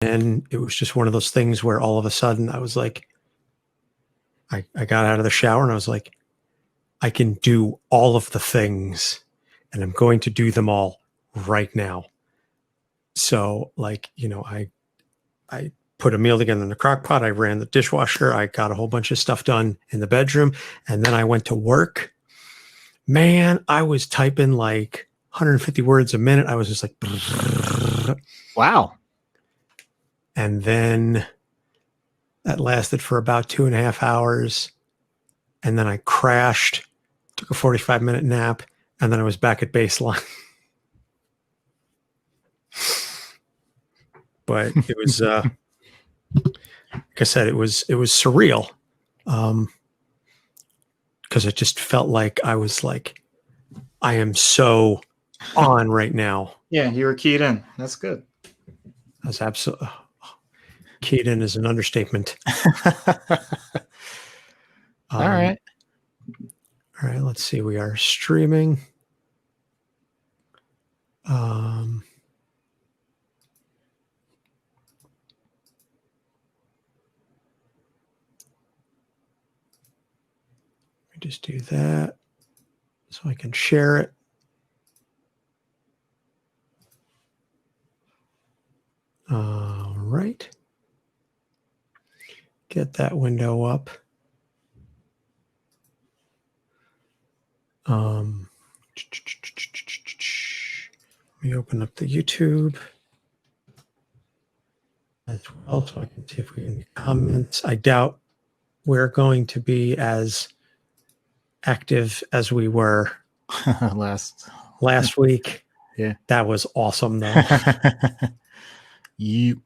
then it was just one of those things where all of a sudden I was like, I got out of the shower and I was like, I can do all of the things and I'm going to do them all right now. So like, I put a meal together in the crock pot. I ran the dishwasher. I got a whole bunch of stuff done in the bedroom. And then I went to work. Man, I was typing like 150 words a minute. I was just like, wow. And then that lasted for about 2.5 hours. And then I crashed, took a 45-minute nap, and then I was back at baseline. But it was, like I said, it was surreal. Because it just felt like I was like, I am so on right now. Yeah, you were keyed in. That's good. That's absolutely keyed in is an understatement. All right. All right, let's see. We are streaming. Let me just do that so I can share it. All right. Get that window up. Let me open up the YouTube as well so I can see if we can comment. I doubt we're going to be as active as we were last week. Yeah. That was awesome though. You.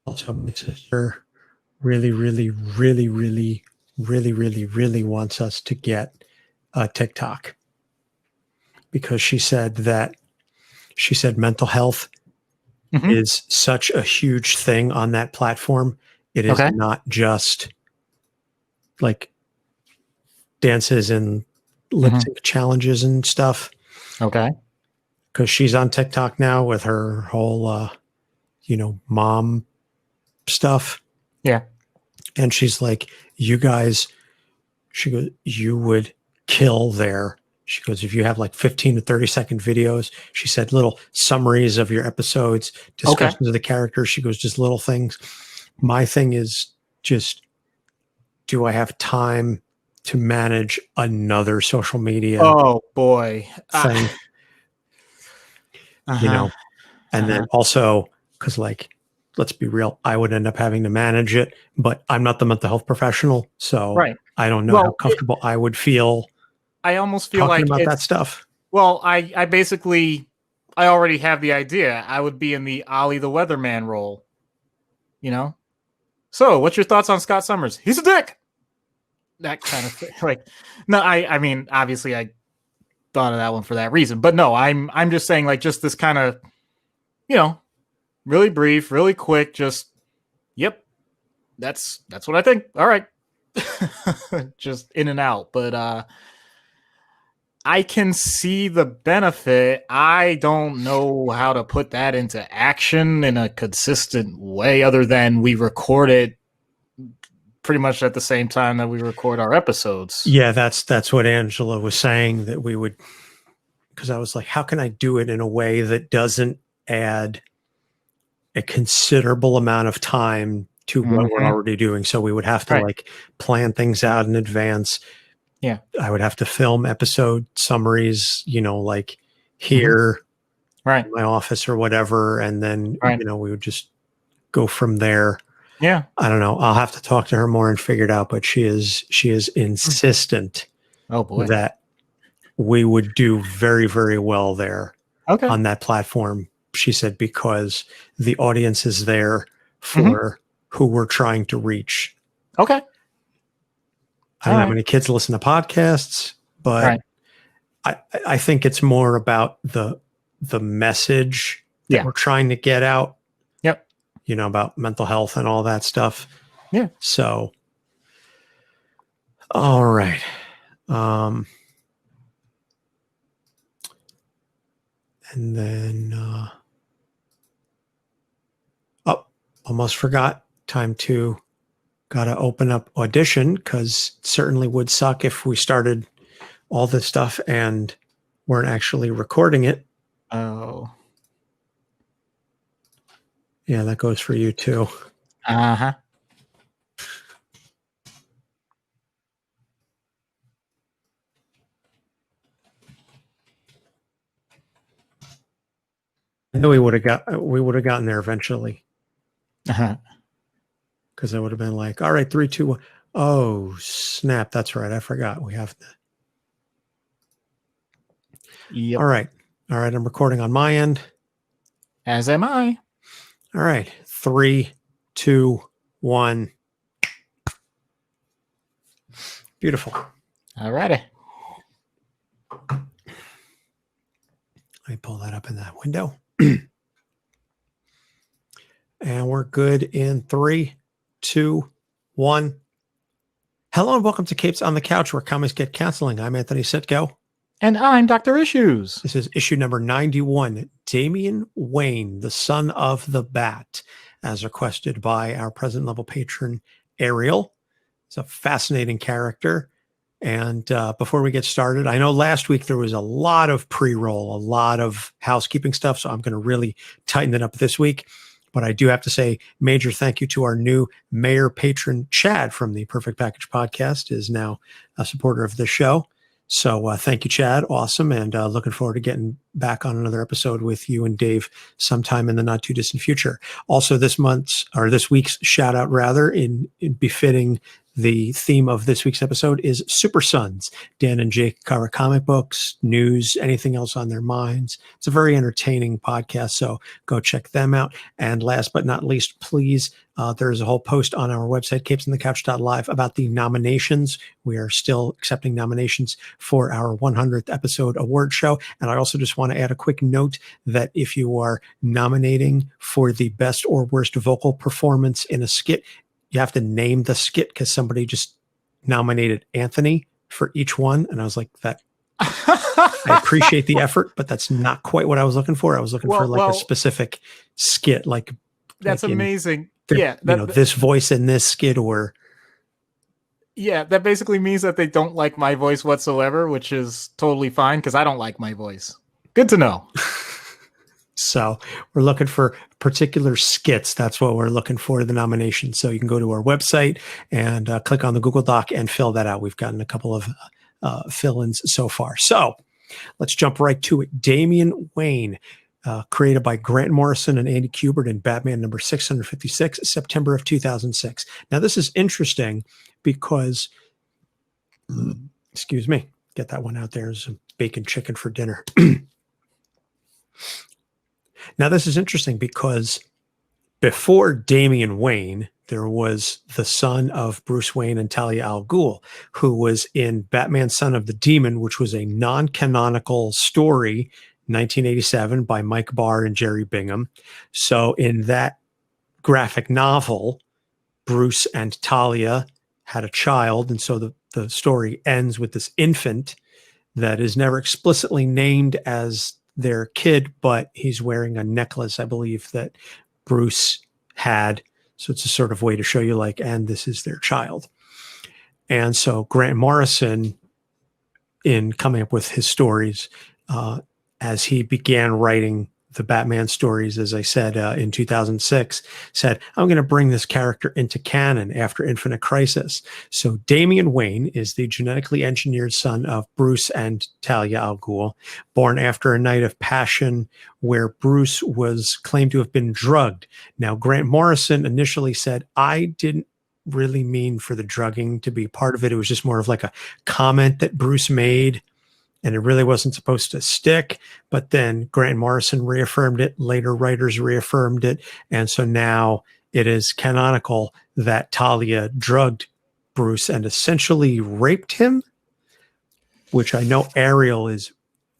Also, my sister really wants us to get a TikTok because she said mental health is such a huge thing on that platform. It is not just like dances and lip sync challenges and stuff. Okay. Because she's on TikTok now with her whole, mom stuff. Yeah. And she's like, you guys, she goes, you would kill there. She goes, if you have like 15 to 30-second videos, she said little summaries of your episodes, discussions of the characters. She goes, just little things. My thing is just, do I have time to manage another social media? Oh boy. Thing? And then also, because like, let's be real, I would end up having to manage it, but I'm not the mental health professional, so I don't know how comfortable I would feel. I almost feel talking like about that stuff. Well, I already have the idea. I would be in the Ollie the Weatherman role. So what's your thoughts on Scott Summers? He's a dick. That kind of thing. Like, no, I mean, obviously I thought of that one for that reason, but no, I'm just saying like just this kind of, really brief, really quick, just, yep, that's what I think. All right. Just in and out. But, I can see the benefit. I don't know how to put that into action in a consistent way other than we record it pretty much at the same time that we record our episodes. Yeah, that's what Angela was saying, that we would, because I was like, how can I do it in a way that doesn't add a considerable amount of time to what we're already doing? So we would have to like plan things out in advance. Yeah. I would have to film episode summaries, like here in my office or whatever. And then, we would just go from there. Yeah. I don't know. I'll have to talk to her more and figure it out, but she is insistent that we would do very, very well there Okay. on that platform. She said, because the audience is there Mm-hmm. for who we're trying to reach. Okay. I don't know how many kids listen to podcasts, but I think it's more about the message that we're trying to get out. Yep. You know, about mental health and all that stuff. Yeah. So, all right. And then, almost forgot. Time to gotta open up Audition, because it certainly would suck if we started all this stuff and weren't actually recording it. Oh. Yeah, that goes for you too. Uh-huh. I know we would have gotten there eventually. Uh-huh. Because I would have been like, all right, 3, 2, 1. Oh, snap. That's right. I forgot. We have to. Yep. All right. All right. I'm recording on my end. As am I. All right. 3, 2, 1. Beautiful. All righty. Let me pull that up in that window. And we're good in 3, 2, 1. Hello and welcome to Capes on the Couch, where comics get counseling. I'm Anthony Sitko. And I'm Dr. Issues. This is issue number 91. Damian Wayne, the son of the Bat, as requested by our present level patron, Ariel. It's a fascinating character. And before we get started, I know last week there was a lot of pre-roll, a lot of housekeeping stuff, so I'm going to really tighten it up this week. But I do have to say major thank you to our new mayor patron, Chad, from the Perfect Package podcast, is now a supporter of this show. So thank you, Chad. Awesome. And looking forward to getting back on another episode with you and Dave sometime in the not too distant future. Also this week's shout out rather in befitting the theme of this week's episode is Super Sons. Dan and Jake cover comic books, news, anything else on their minds. It's a very entertaining podcast, so go check them out. And last but not least, please, there's a whole post on our website, capesonthecouch.live, about the nominations. We are still accepting nominations for our 100th episode award show. And I also just want to add a quick note that if you are nominating for the best or worst vocal performance in a skit, you have to name the skit, because somebody just nominated Anthony for each one. And I was like, that I appreciate the effort, but that's not quite what I was looking for. I was looking for a specific skit, that's amazing. This voice in this skit, or that basically means that they don't like my voice whatsoever, which is totally fine because I don't like my voice. Good to know. So we're looking for particular skits. That's what we're looking for, the nomination. So you can go to our website and click on the Google Doc and fill that out. We've gotten a couple of fill-ins so far. So let's jump right to it. Damian Wayne, created by Grant Morrison and Andy Kubert in Batman number 656, September of 2006. Now, this is interesting because, excuse me, get that one out there. There's some bacon chicken for dinner. Now, this is interesting because before Damian Wayne, there was the son of Bruce Wayne and Talia al Ghul, who was in Batman Son of the Demon, which was a non-canonical story, 1987, by Mike Barr and Jerry Bingham. So in that graphic novel, Bruce and Talia had a child, and so the story ends with this infant that is never explicitly named as their kid, but he's wearing a necklace, I believe, that Bruce had. So it's a sort of way to show you, and this is their child. And so Grant Morrison, in coming up with his stories, as he began writing the Batman stories, as I said, in 2006, said, I'm going to bring this character into canon after Infinite Crisis. So Damian Wayne is the genetically engineered son of Bruce and Talia al Ghul, born after a night of passion where Bruce was claimed to have been drugged. Now, Grant Morrison initially said, I didn't really mean for the drugging to be part of it. It was just more of like a comment that Bruce made. and it really wasn't supposed to stick. But then Grant Morrison reaffirmed it. Later writers reaffirmed it. And so now it is canonical that Talia drugged Bruce and essentially raped him, which I know Ariel is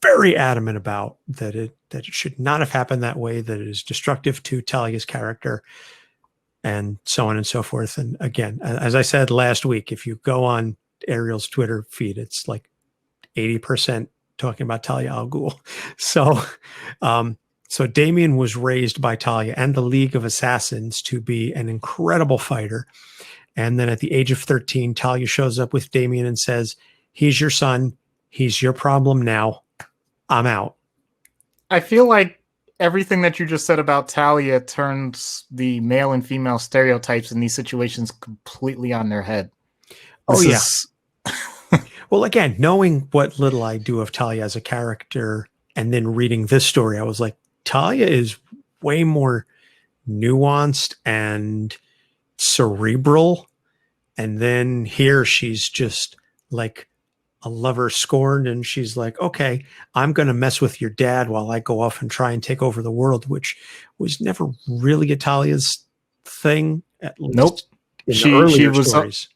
very adamant about, that it should not have happened that way, that it is destructive to Talia's character, and so on and so forth. And again, as I said last week, if you go on Ariel's Twitter feed, it's like 80% talking about Talia al Ghul. So, so Damian was raised by Talia and the League of Assassins to be an incredible fighter. And then at the age of 13, Talia shows up with Damian and says, he's your son. He's your problem now. I'm out. I feel like everything that you just said about Talia turns the male and female stereotypes in these situations completely on their head. Well, again, knowing what little I do of Talia as a character and then reading this story, I was like, Talia is way more nuanced and cerebral. And then here she's just like a lover scorned, and she's like, okay, I'm going to mess with your dad while I go off and try and take over the world, which was never really Talia's thing, at least nope. in the earlier was stories.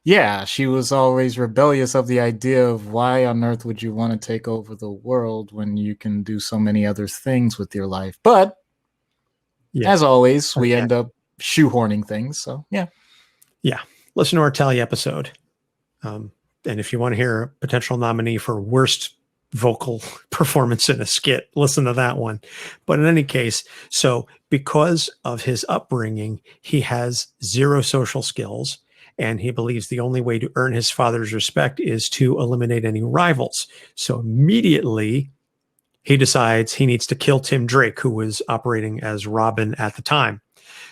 Yeah, she was always rebellious of the idea of why on earth would you want to take over the world when you can do so many other things with your life. But as always, we end up shoehorning things. So, yeah. Yeah. Listen to our Talia episode. And if you want to hear a potential nominee for worst vocal performance in a skit, listen to that one. But in any case, so because of his upbringing, he has zero social skills. And he believes the only way to earn his father's respect is to eliminate any rivals. So immediately he decides he needs to kill Tim Drake, who was operating as Robin at the time.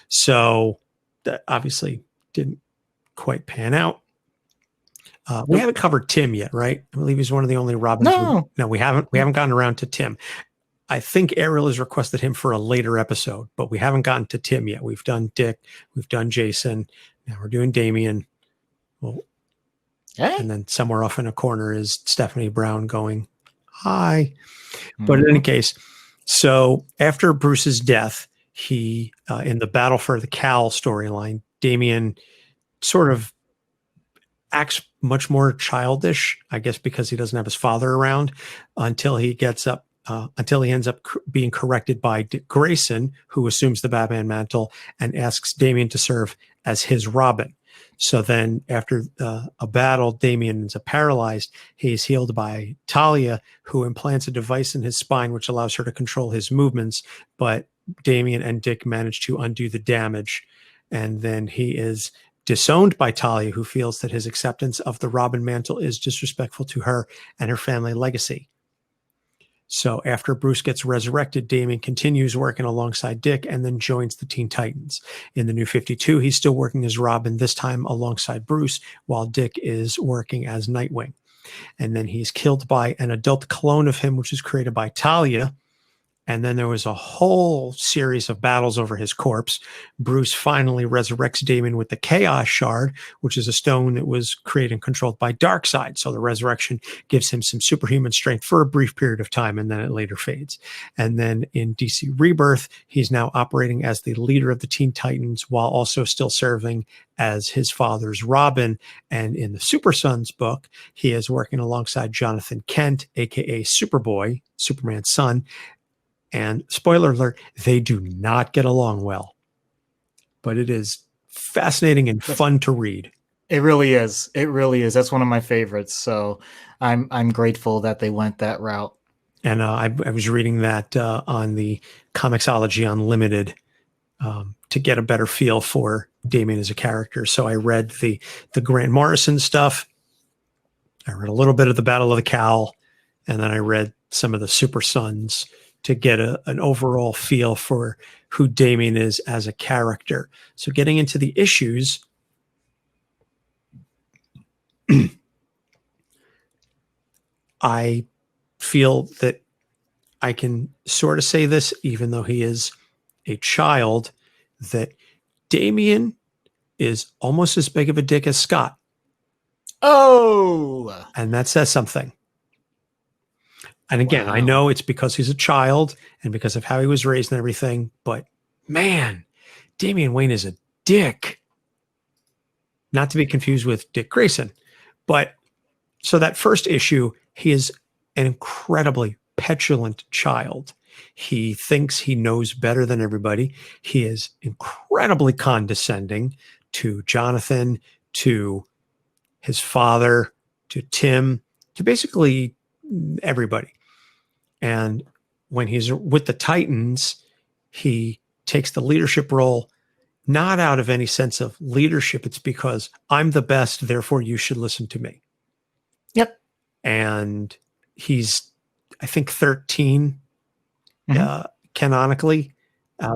So that obviously didn't quite pan out. We haven't covered Tim yet, right? I believe he's one of the only Robins. No, we haven't gotten around to Tim. I think Ariel has requested him for a later episode, but we haven't gotten to Tim yet. We've done Dick, we've done Jason, now we're doing Damian. Well, and then somewhere off in a corner is Stephanie Brown going, hi. But in any case, so after Bruce's death, he, in the Battle for the Cal storyline, Damian sort of acts much more childish, I guess, because he doesn't have his father around until he ends up being corrected by Dick Grayson, who assumes the Batman mantle and asks Damian to serve as his Robin. So then after a battle, Damian ends up paralyzed. He's healed by Talia, who implants a device in his spine, which allows her to control his movements. But Damian and Dick manage to undo the damage. And then he is disowned by Talia, who feels that his acceptance of the Robin mantle is disrespectful to her and her family legacy. So after Bruce gets resurrected, Damian continues working alongside Dick and then joins the Teen Titans. In the New 52, he's still working as Robin, this time alongside Bruce, while Dick is working as Nightwing. And then he's killed by an adult clone of him, which is created by Talia. And then there was a whole series of battles over his corpse. Bruce finally resurrects Damian with the Chaos Shard, which is a stone that was created and controlled by Darkseid. So the resurrection gives him some superhuman strength for a brief period of time, and then it later fades. And then in DC Rebirth, he's now operating as the leader of the Teen Titans while also still serving as his father's Robin. And in the Super Sons book, he is working alongside Jonathan Kent, aka Superboy, Superman's son. And spoiler alert, they do not get along well. But it is fascinating and fun to read. It really is. It really is. That's one of my favorites. So I'm grateful that they went that route. And I was reading that on the Comixology Unlimited to get a better feel for Damian as a character. So I read the Grant Morrison stuff. I read a little bit of the Battle of the Cowl, and then I read some of the Super Sons to get an overall feel for who Damian is as a character. So getting into the issues, I feel that I can sort of say this, even though he is a child, that Damian is almost as big of a dick as Scott. Oh! And that says something. And again, I Wow. know it's because he's a child and because of how he was raised and everything, but man, Damian Wayne is a dick. Not to be confused with Dick Grayson. But so that first issue, he is an incredibly petulant child. He thinks he knows better than everybody. He is incredibly condescending to Jonathan, to his father, to Tim, to basically everybody. And when he's with the Titans, he takes the leadership role, not out of any sense of leadership. It's because I'm the best, therefore you should listen to me. Yep. And he's, I think, 13 Mhm. canonically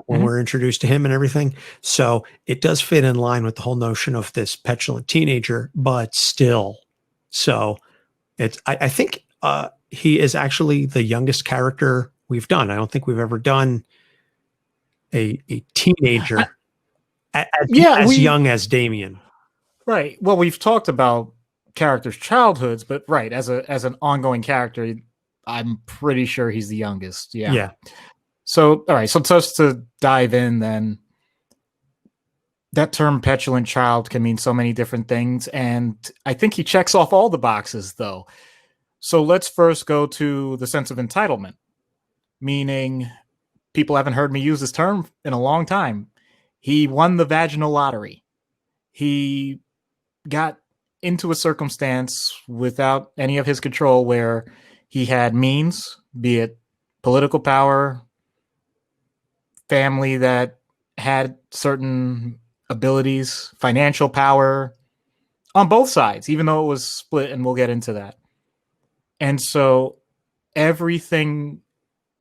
when Mhm. we're introduced to him and everything. So it does fit in line with the whole notion of this petulant teenager, but still. So it's, I think he is actually the youngest character we've done. I don't think we've ever done a I, teenager yeah, as we young as Damian. right. Well, we've talked about characters' childhoods, but right, as an ongoing character, I'm pretty sure he's the youngest. Yeah. Yeah. So, all right. So just to dive in, then that term "petulant child" can mean so many different things, and I think he checks off all the boxes, though. So let's first go to the sense of entitlement, meaning people haven't heard me use this term in a long time. He won the vaginal lottery. He got into a circumstance without any of his control where he had means, be it political power, family that had certain abilities, financial power on both sides, even though it was split, and we'll get into that. And so everything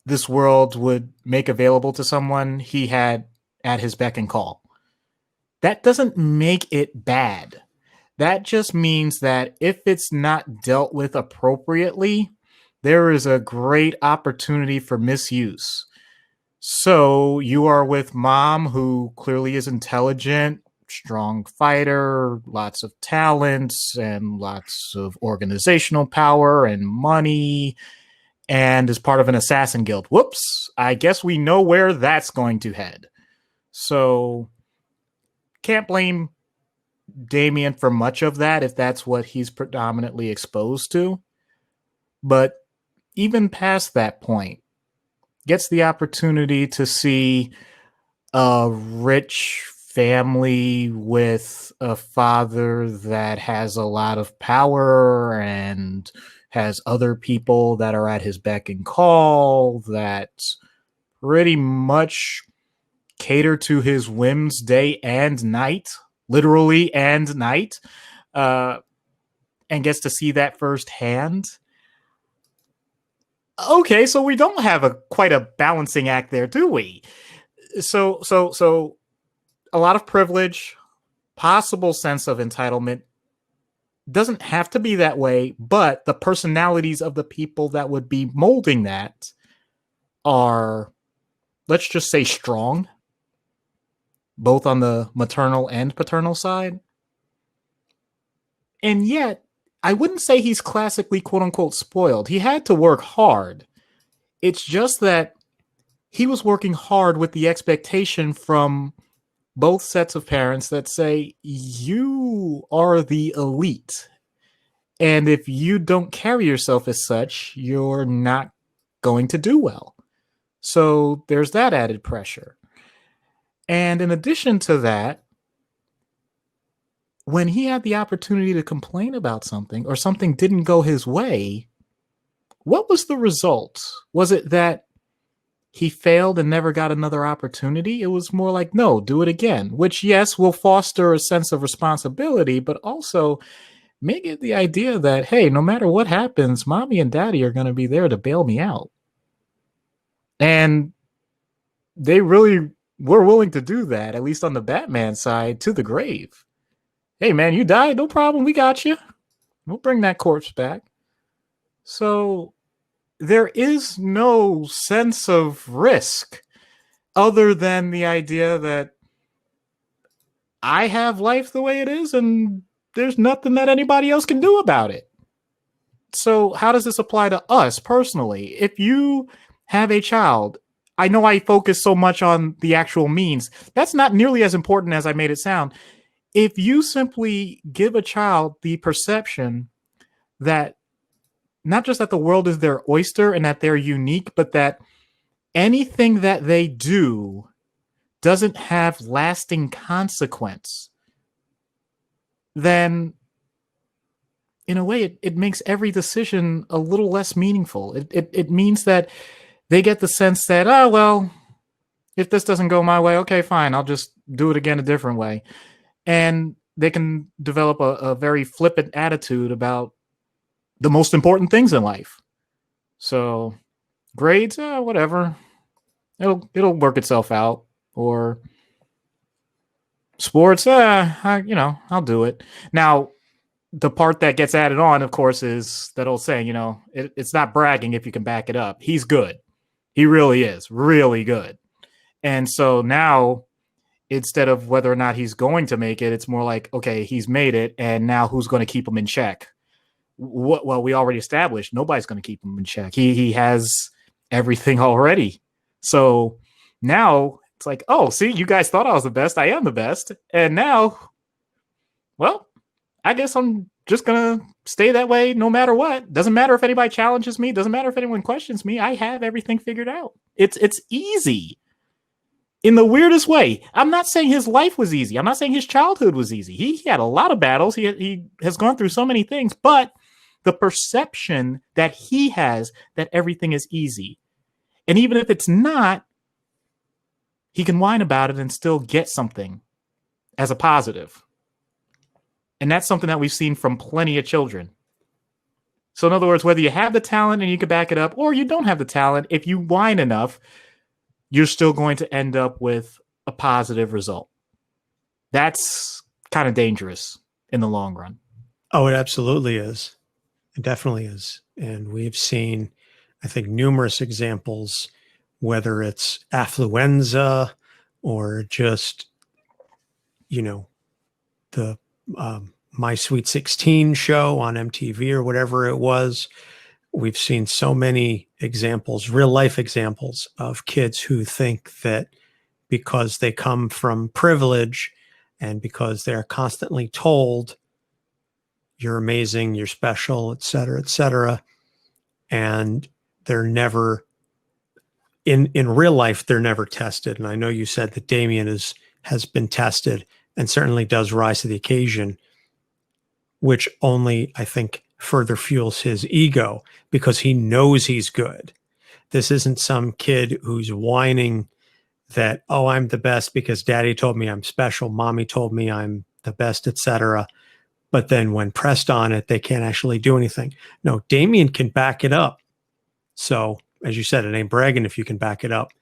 this world would make available to someone, he had at his beck and call. That doesn't make it bad. That just means that if it's not dealt with appropriately, there is a great opportunity for misuse. So you are with mom, who clearly is intelligent, strong fighter, lots of talents, and lots of organizational power and money, and is part of an assassin guild. Whoops, I guess we know where that's going to head. So can't blame Damian for much of that if that's what he's predominantly exposed to. But even past that point, gets the opportunity to see a rich family with a father that has a lot of power and has other people that are at his beck and call that pretty much cater to his whims day and night, literally and night, uh, and gets to see that firsthand. Okay, so we don't have a quite a balancing act there, do we? So a lot of privilege, possible sense of entitlement. Doesn't have to be that way, but the personalities of the people that would be molding that are, let's just say, strong, both on the maternal and paternal side. And yet, I wouldn't say he's classically quote unquote spoiled. He had to work hard. It's just that he was working hard with the expectation from both sets of parents that say, you are the elite. And if you don't carry yourself as such, you're not going to do well. So there's that added pressure. And in addition to that, when he had the opportunity to complain about something or something didn't go his way, what was the result? Was it that he failed and never got another opportunity? It was more like, no, do it again, which, yes, will foster a sense of responsibility, but also make it the idea that, hey, no matter what happens, mommy and daddy are going to be there to bail me out. And they really were willing to do that, at least on the Batman side, to the grave. Hey, man, you died? No problem. We got you. We'll bring that corpse back. So there is no sense of risk other than the idea that I have life the way it is and there's nothing that anybody else can do about it. So how does this apply to us personally? If you have a child, I know I focus so much on the actual means. That's not nearly as important as I made it sound. If you simply give a child the perception that not just that the world is their oyster and that they're unique, but that anything that they do doesn't have lasting consequence, then in a way it makes every decision a little less meaningful. It means that they get the sense that, oh, well, if this doesn't go my way, okay, fine, I'll just do it again a different way. And they can develop a very flippant attitude about the most important things in life. So grades, whatever, it'll work itself out. Or sports, I'll do it. Now, the part that gets added on, of course, is that old saying, it's not bragging if you can back it up. He's good. He really is really good. And so now, instead of whether or not he's going to make it, it's more like, okay, he's made it, and now who's going to keep him in check? Well, we already established nobody's going to keep him in check. He has everything already. So now it's like, oh, see, you guys thought I was the best. I am the best. And now, well, I guess I'm just going to stay that way no matter what. Doesn't matter if anybody challenges me. Doesn't matter if anyone questions me. I have everything figured out. It's easy. In the weirdest way. I'm not saying his life was easy. I'm not saying his childhood was easy. He had a lot of battles. He has gone through so many things, but the perception that he has that everything is easy. And even if it's not, he can whine about it and still get something as a positive. And that's something that we've seen from plenty of children. So in other words, whether you have the talent and you can back it up, or you don't have the talent, if you whine enough, you're still going to end up with a positive result. That's kind of dangerous in the long run. Oh, it absolutely is. It definitely is. And we've seen, I think, numerous examples, whether it's affluenza or just, the My Sweet 16 show on MTV or whatever it was. We've seen so many examples, real life examples of kids who think that because they come from privilege and because they're constantly told you're amazing, you're special, et cetera, and they're never in real life, they're never tested. And I know you said that Damian has been tested and certainly does rise to the occasion, which only, I think, further fuels his ego because he knows he's good. This isn't some kid who's whining that, oh, I'm the best because daddy told me I'm special, mommy told me I'm the best, etc. But then when pressed on it, they can't actually do anything. No, Damian can back it up. So as you said, it ain't bragging if you can back it up.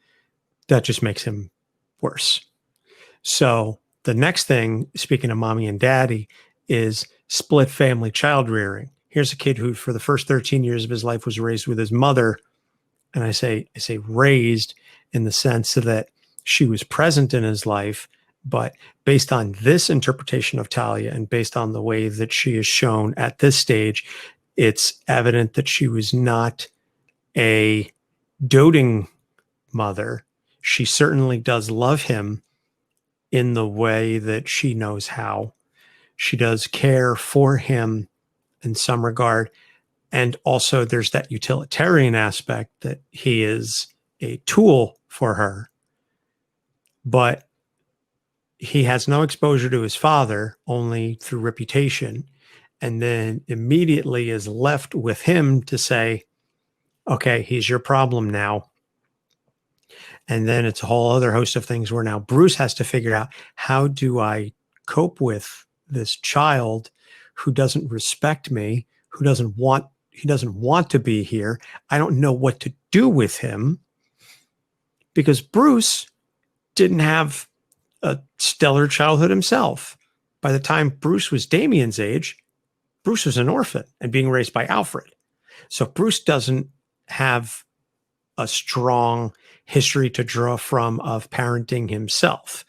That just makes him worse. So the next thing, speaking of mommy and daddy, is split family child rearing. Here's a kid who for the first 13 years of his life was raised with his mother. And I say raised in the sense that she was present in his life, but based on this interpretation of Talia and based on the way that she is shown at this stage, it's evident that she was not a doting mother. She certainly does love him in the way that she knows how. She does care for him in some regard. And also there's that utilitarian aspect that he is a tool for her. But he has no exposure to his father, only through reputation. And then immediately is left with him to say, okay, he's your problem now. And then it's a whole other host of things where now Bruce has to figure out, how do I cope with this child who doesn't respect me, who doesn't want to be here. I don't know what to do with him because Bruce didn't have a stellar childhood himself. By the time Bruce was Damian's age, Bruce was an orphan and being raised by Alfred. So Bruce doesn't have a strong history to draw from of parenting himself.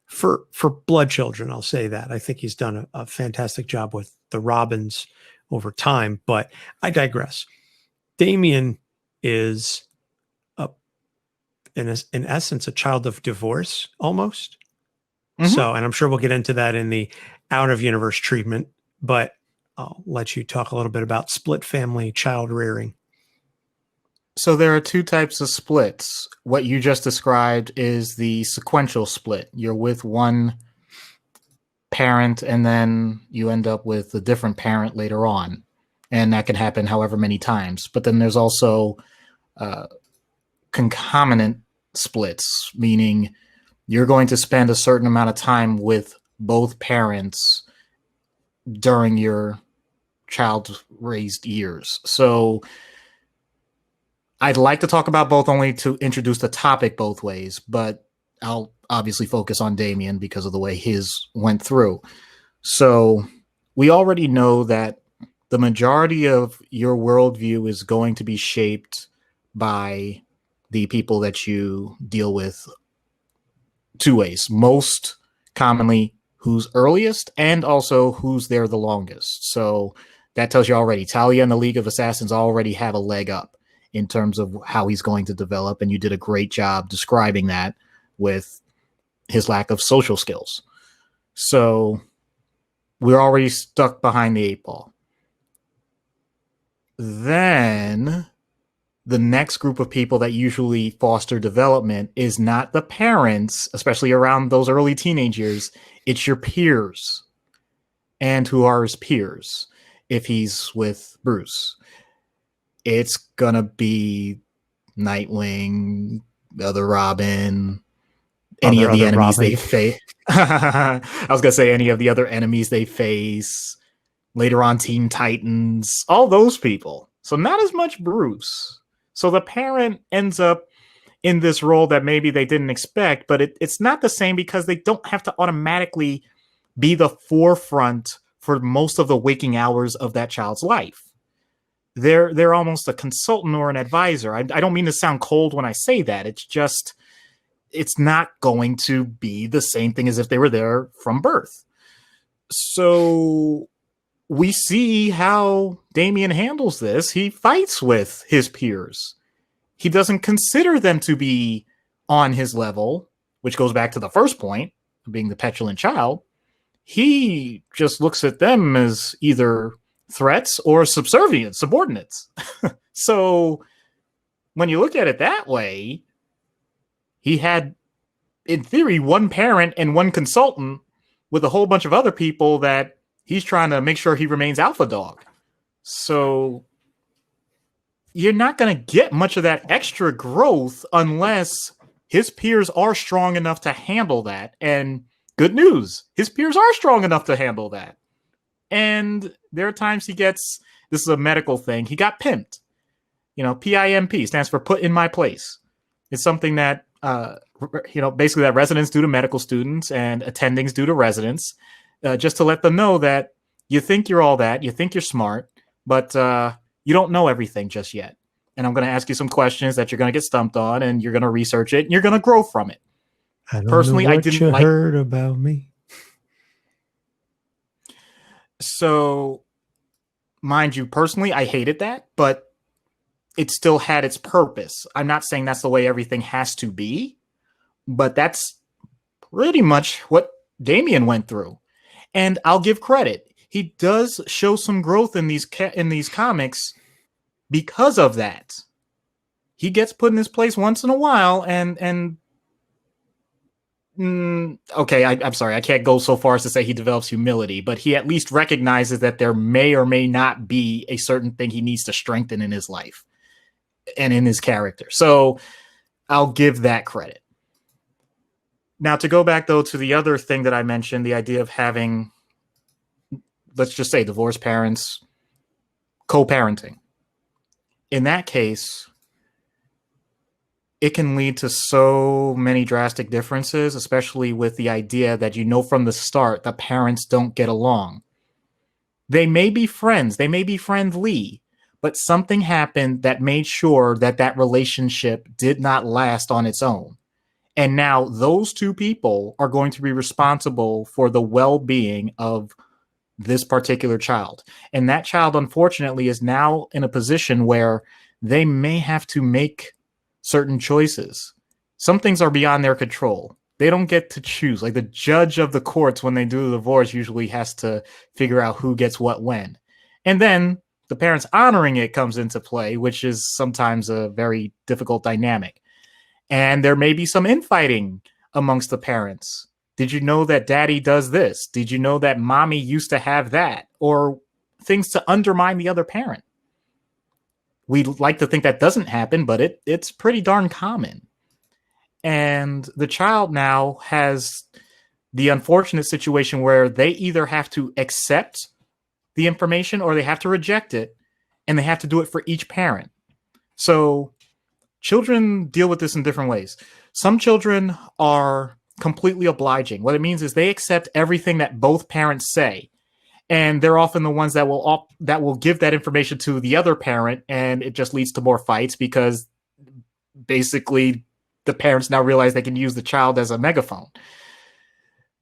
For blood children, I'll say that. I think he's done a fantastic job with the Robins over time. But I digress. Damian is, a, in essence, a child of divorce almost. Mm-hmm. So, and I'm sure we'll get into that in the out of universe treatment, but I'll let you talk a little bit about split family child rearing. So there are two types of splits. What you just described is the sequential split. You're with one parent and then you end up with a different parent later on. And that can happen however many times. But then there's also concomitant splits, meaning you're going to spend a certain amount of time with both parents during your child raised years. So I'd like to talk about both only to introduce the topic both ways, but I'll obviously focus on Damian because of the way his went through. So we already know that the majority of your worldview is going to be shaped by the people that you deal with two ways. Most commonly, who's earliest and also who's there the longest. So that tells you already. Talia and the League of Assassins already have a leg up in terms of how he's going to develop. And you did a great job describing that with his lack of social skills. So we're already stuck behind the 8-ball. Then the next group of people that usually foster development is not the parents, especially around those early teenage years. It's your peers. And who are his peers? If he's with Bruce, it's going to be Nightwing, the other Robin, any of the enemies they face. I was going to say any of the other enemies they face. Later on, Teen Titans, all those people. So not as much Bruce. So the parent ends up in this role that maybe they didn't expect, but it's not the same because they don't have to automatically be the forefront for most of the waking hours of that child's life. They're almost a consultant or an advisor. I don't mean to sound cold when I say that. It's just, it's not going to be the same thing as if they were there from birth. So we see how Damian handles this. He fights with his peers. He doesn't consider them to be on his level, which goes back to the first point, being the petulant child. He just looks at them as either threats or subordinates. So when you look at it that way, he had, in theory, one parent and one consultant with a whole bunch of other people that he's trying to make sure he remains alpha dog. So you're not going to get much of that extra growth unless his peers are strong enough to handle that. And good news, his peers are strong enough to handle that. And there are times he gets, this is a medical thing, he got pimped. You know, PIMP stands for put in my place. It's something that, basically that residents do to medical students and attendings do to residents, just to let them know that you think you're all that, you think you're smart, but you don't know everything just yet. And I'm going to ask you some questions that you're going to get stumped on, and you're going to research it, and you're going to grow from it. I don't Personally, know what I didn't you heard about me. So, mind you, personally, I hated that, but it still had its purpose. I'm not saying that's the way everything has to be, but that's pretty much what Damian went through. And I'll give credit. He does show some growth in these comics because of that. He gets put in his place once in a while, and okay, I'm sorry, I can't go so far as to say he develops humility, but he at least recognizes that there may or may not be a certain thing he needs to strengthen in his life and in his character. So I'll give that credit. Now, to go back, though, to the other thing that I mentioned, the idea of having, let's just say, divorced parents co-parenting. In that case, it can lead to so many drastic differences, especially with the idea that you know from the start the parents don't get along. They may be friends, they may be friendly, but something happened that made sure that that relationship did not last on its own. And now those two people are going to be responsible for the well-being of this particular child. And that child, unfortunately, is now in a position where they may have to make certain choices. Some things are beyond their control. They don't get to choose. Like the judge of the courts, when they do the divorce, usually has to figure out who gets what when. And then the parents honoring it comes into play, which is sometimes a very difficult dynamic. And there may be some infighting amongst the parents. Did you know that daddy does this? Did you know that mommy used to have that? Or things to undermine the other parent. We like to think that doesn't happen, but it's pretty darn common. And the child now has the unfortunate situation where they either have to accept the information or they have to reject it, and they have to do it for each parent. So children deal with this in different ways. Some children are completely obliging. What it means is they accept everything that both parents say, and they're often the ones that will give that information to the other parent, and it just leads to more fights because basically the parents now realize they can use the child as a megaphone.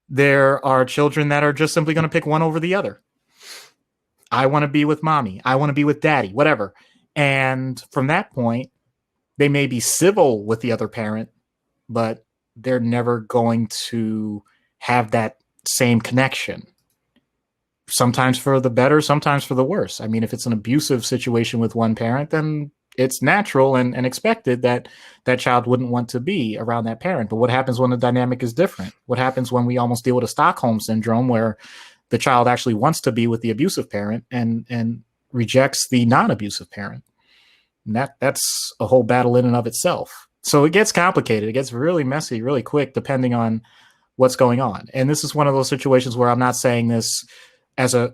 There are children that are just simply going to pick one over the other. I want to be with mommy. I want to be with daddy, whatever. And from that point, they may be civil with the other parent, but they're never going to have that same connection. Sometimes for the better, sometimes for the worse. I mean, if it's an abusive situation with one parent, then it's natural and expected that that child wouldn't want to be around that parent. But what happens when the dynamic is different? What happens when we almost deal with a Stockholm syndrome where the child actually wants to be with the abusive parent and rejects the non-abusive parent? And that's a whole battle in and of itself. So it gets complicated. It gets really messy really quick depending on what's going on. And this is one of those situations where I'm not saying this as a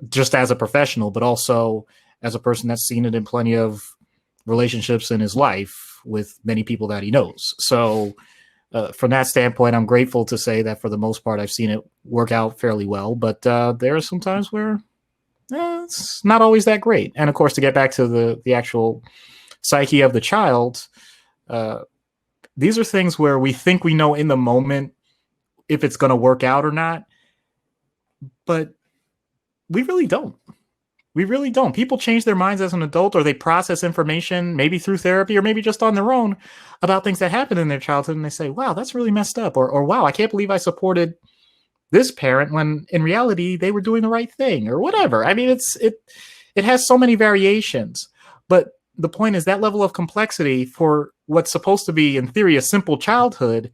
professional, but also as a person that's seen it in plenty of relationships in his life with many people that he knows. So from that standpoint, I'm grateful to say that for the most part, I've seen it work out fairly well. But there are some times where it's not always that great. And of course, to get back to the actual psyche of the child, these are things where we think we know in the moment if it's going to work out or not, but we really don't. We really don't. People change their minds as an adult, or they process information, maybe through therapy or maybe just on their own, about things that happened in their childhood. And they say, wow, that's really messed up. Or wow, I can't believe I supported this parent when in reality they were doing the right thing, or whatever. I mean, it has so many variations. But the point is that level of complexity for what's supposed to be, in theory, a simple childhood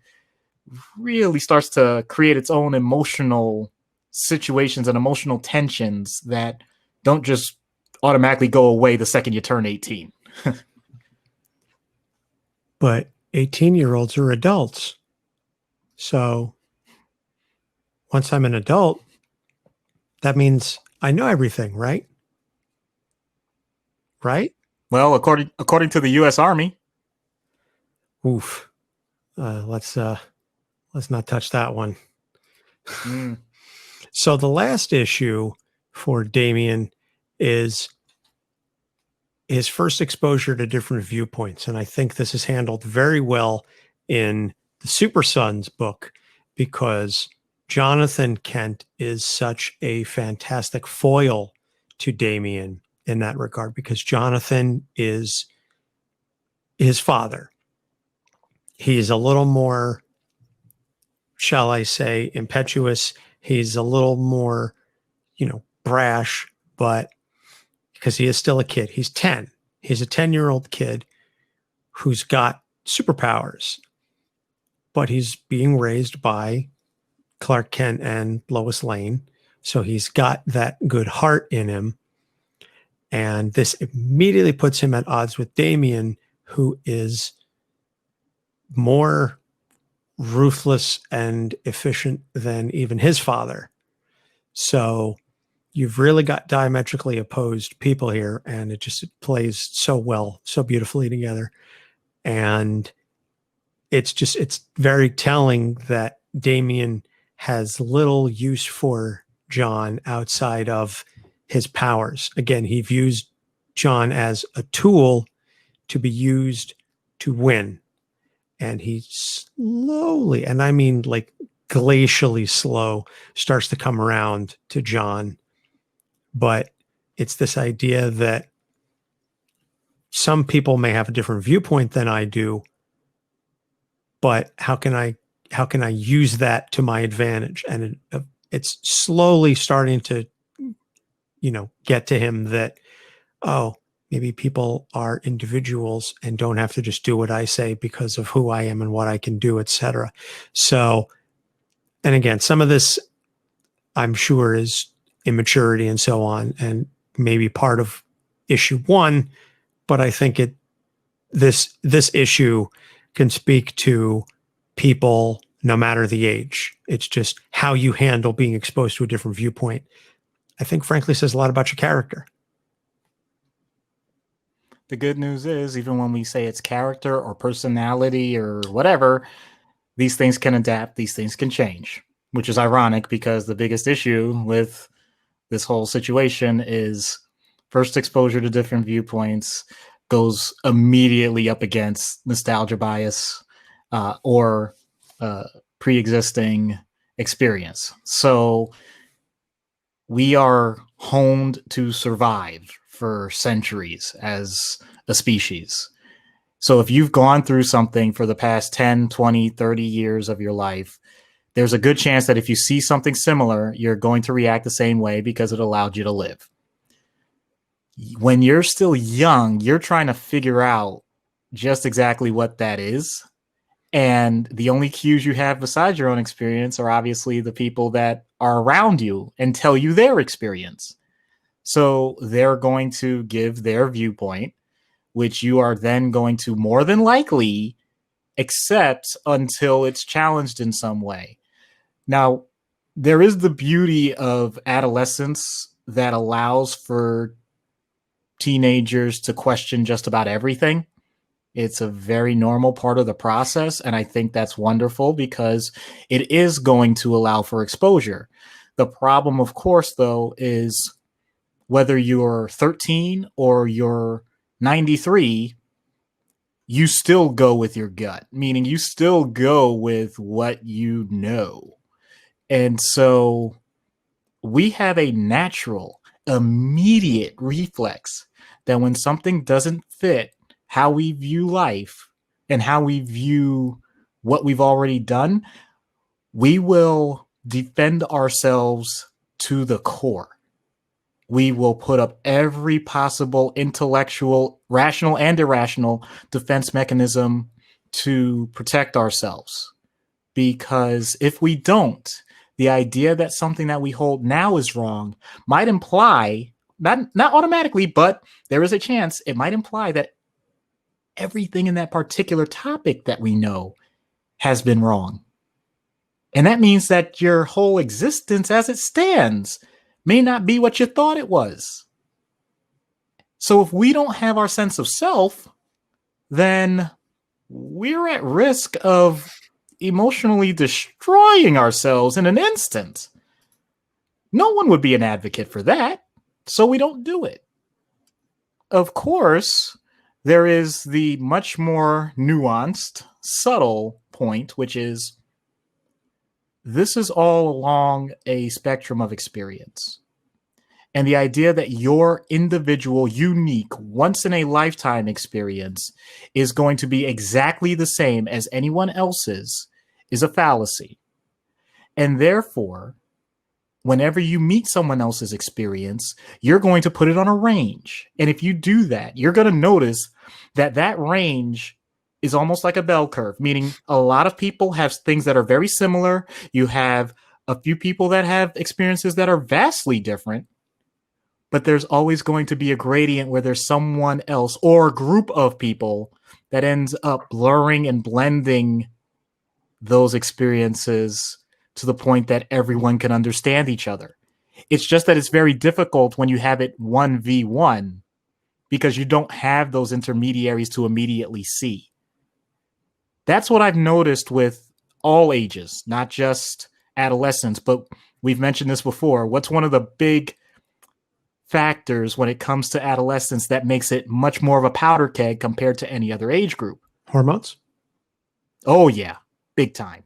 really starts to create its own emotional situations and emotional tensions that don't just automatically go away the second you turn 18. But 18-year-olds are adults. So once I'm an adult, that means I know everything, right? Right? Well, according to the U.S. Army. Oof. Let's not touch that one. So the last issue for Damian is his first exposure to different viewpoints. And I think this is handled very well in the Super Sons book, because Jonathan Kent is such a fantastic foil to Damian in that regard, because Jonathan is his father. He's a little more, shall I say, impetuous. He's a little more, brash, but because he is still a kid. He's 10. He's a 10-year-old kid who's got superpowers, but he's being raised by Clark Kent and Lois Lane. So he's got that good heart in him. And this immediately puts him at odds with Damian, who is more ruthless and efficient than even his father. So you've really got diametrically opposed people here, and it plays so well, so beautifully together. And it's very telling that Damian has little use for John outside of his powers. Again, he views John as a tool to be used to win. And he slowly, and I mean like glacially slow, starts to come around to John but it's this idea that some people may have a different viewpoint than I do, but how can I use that to my advantage? And it's slowly starting to, get to him that, oh, maybe people are individuals and don't have to just do what I say because of who I am and what I can do, etc. So, and again, some of this I'm sure is immaturity and so on, and maybe part of issue one, but I think this issue can speak to people no matter the age. It's just how you handle being exposed to a different viewpoint. I think frankly says a lot about your character. The good news is, even when we say it's character or personality or whatever, these things can adapt, these things can change, which is ironic because the biggest issue with this whole situation is first exposure to different viewpoints goes immediately up against nostalgia bias or pre-existing experience. So we are honed to survive for centuries as a species. So if you've gone through something for the past 10, 20, 30 years of your life, there's a good chance that if you see something similar, you're going to react the same way because it allowed you to live. When you're still young, you're trying to figure out just exactly what that is. And the only cues you have besides your own experience are obviously the people that are around you and tell you their experience. So they're going to give their viewpoint, which you are then going to more than likely accept until it's challenged in some way. Now, there is the beauty of adolescence that allows for teenagers to question just about everything. It's a very normal part of the process, and I think that's wonderful because it is going to allow for exposure. The problem, of course, though, is whether you're 13 or you're 93, you still go with your gut, meaning you still go with what you know. And so we have a natural, immediate reflex that when something doesn't fit how we view life and how we view what we've already done, we will defend ourselves to the core. We will put up every possible intellectual, rational and irrational defense mechanism to protect ourselves. Because if we don't, the idea that something that we hold now is wrong might imply, not automatically, but there is a chance it might imply that everything in that particular topic that we know has been wrong. And that means that your whole existence as it stands may not be what you thought it was. So if we don't have our sense of self, then we're at risk of emotionally destroying ourselves in an instant. No one would be an advocate for that, so we don't do it. Of course, there is the much more nuanced, subtle point, which is this is all along a spectrum of experience. And the idea that your individual, unique, once in a lifetime experience is going to be exactly the same as anyone else's is a fallacy. And therefore, whenever you meet someone else's experience, you're going to put it on a range. And if you do that, you're going to notice that that range is almost like a bell curve, meaning a lot of people have things that are very similar. You have a few people that have experiences that are vastly different, but there's always going to be a gradient where there's someone else or a group of people that ends up blurring and blending those experiences to the point that everyone can understand each other. It's just that it's very difficult when you have it 1v1 because you don't have those intermediaries to immediately see. That's what I've noticed with all ages, not just adolescents, but we've mentioned this before. What's one of the big factors when it comes to adolescence that makes it much more of a powder keg compared to any other age group? Hormones? Oh, yeah. Big time.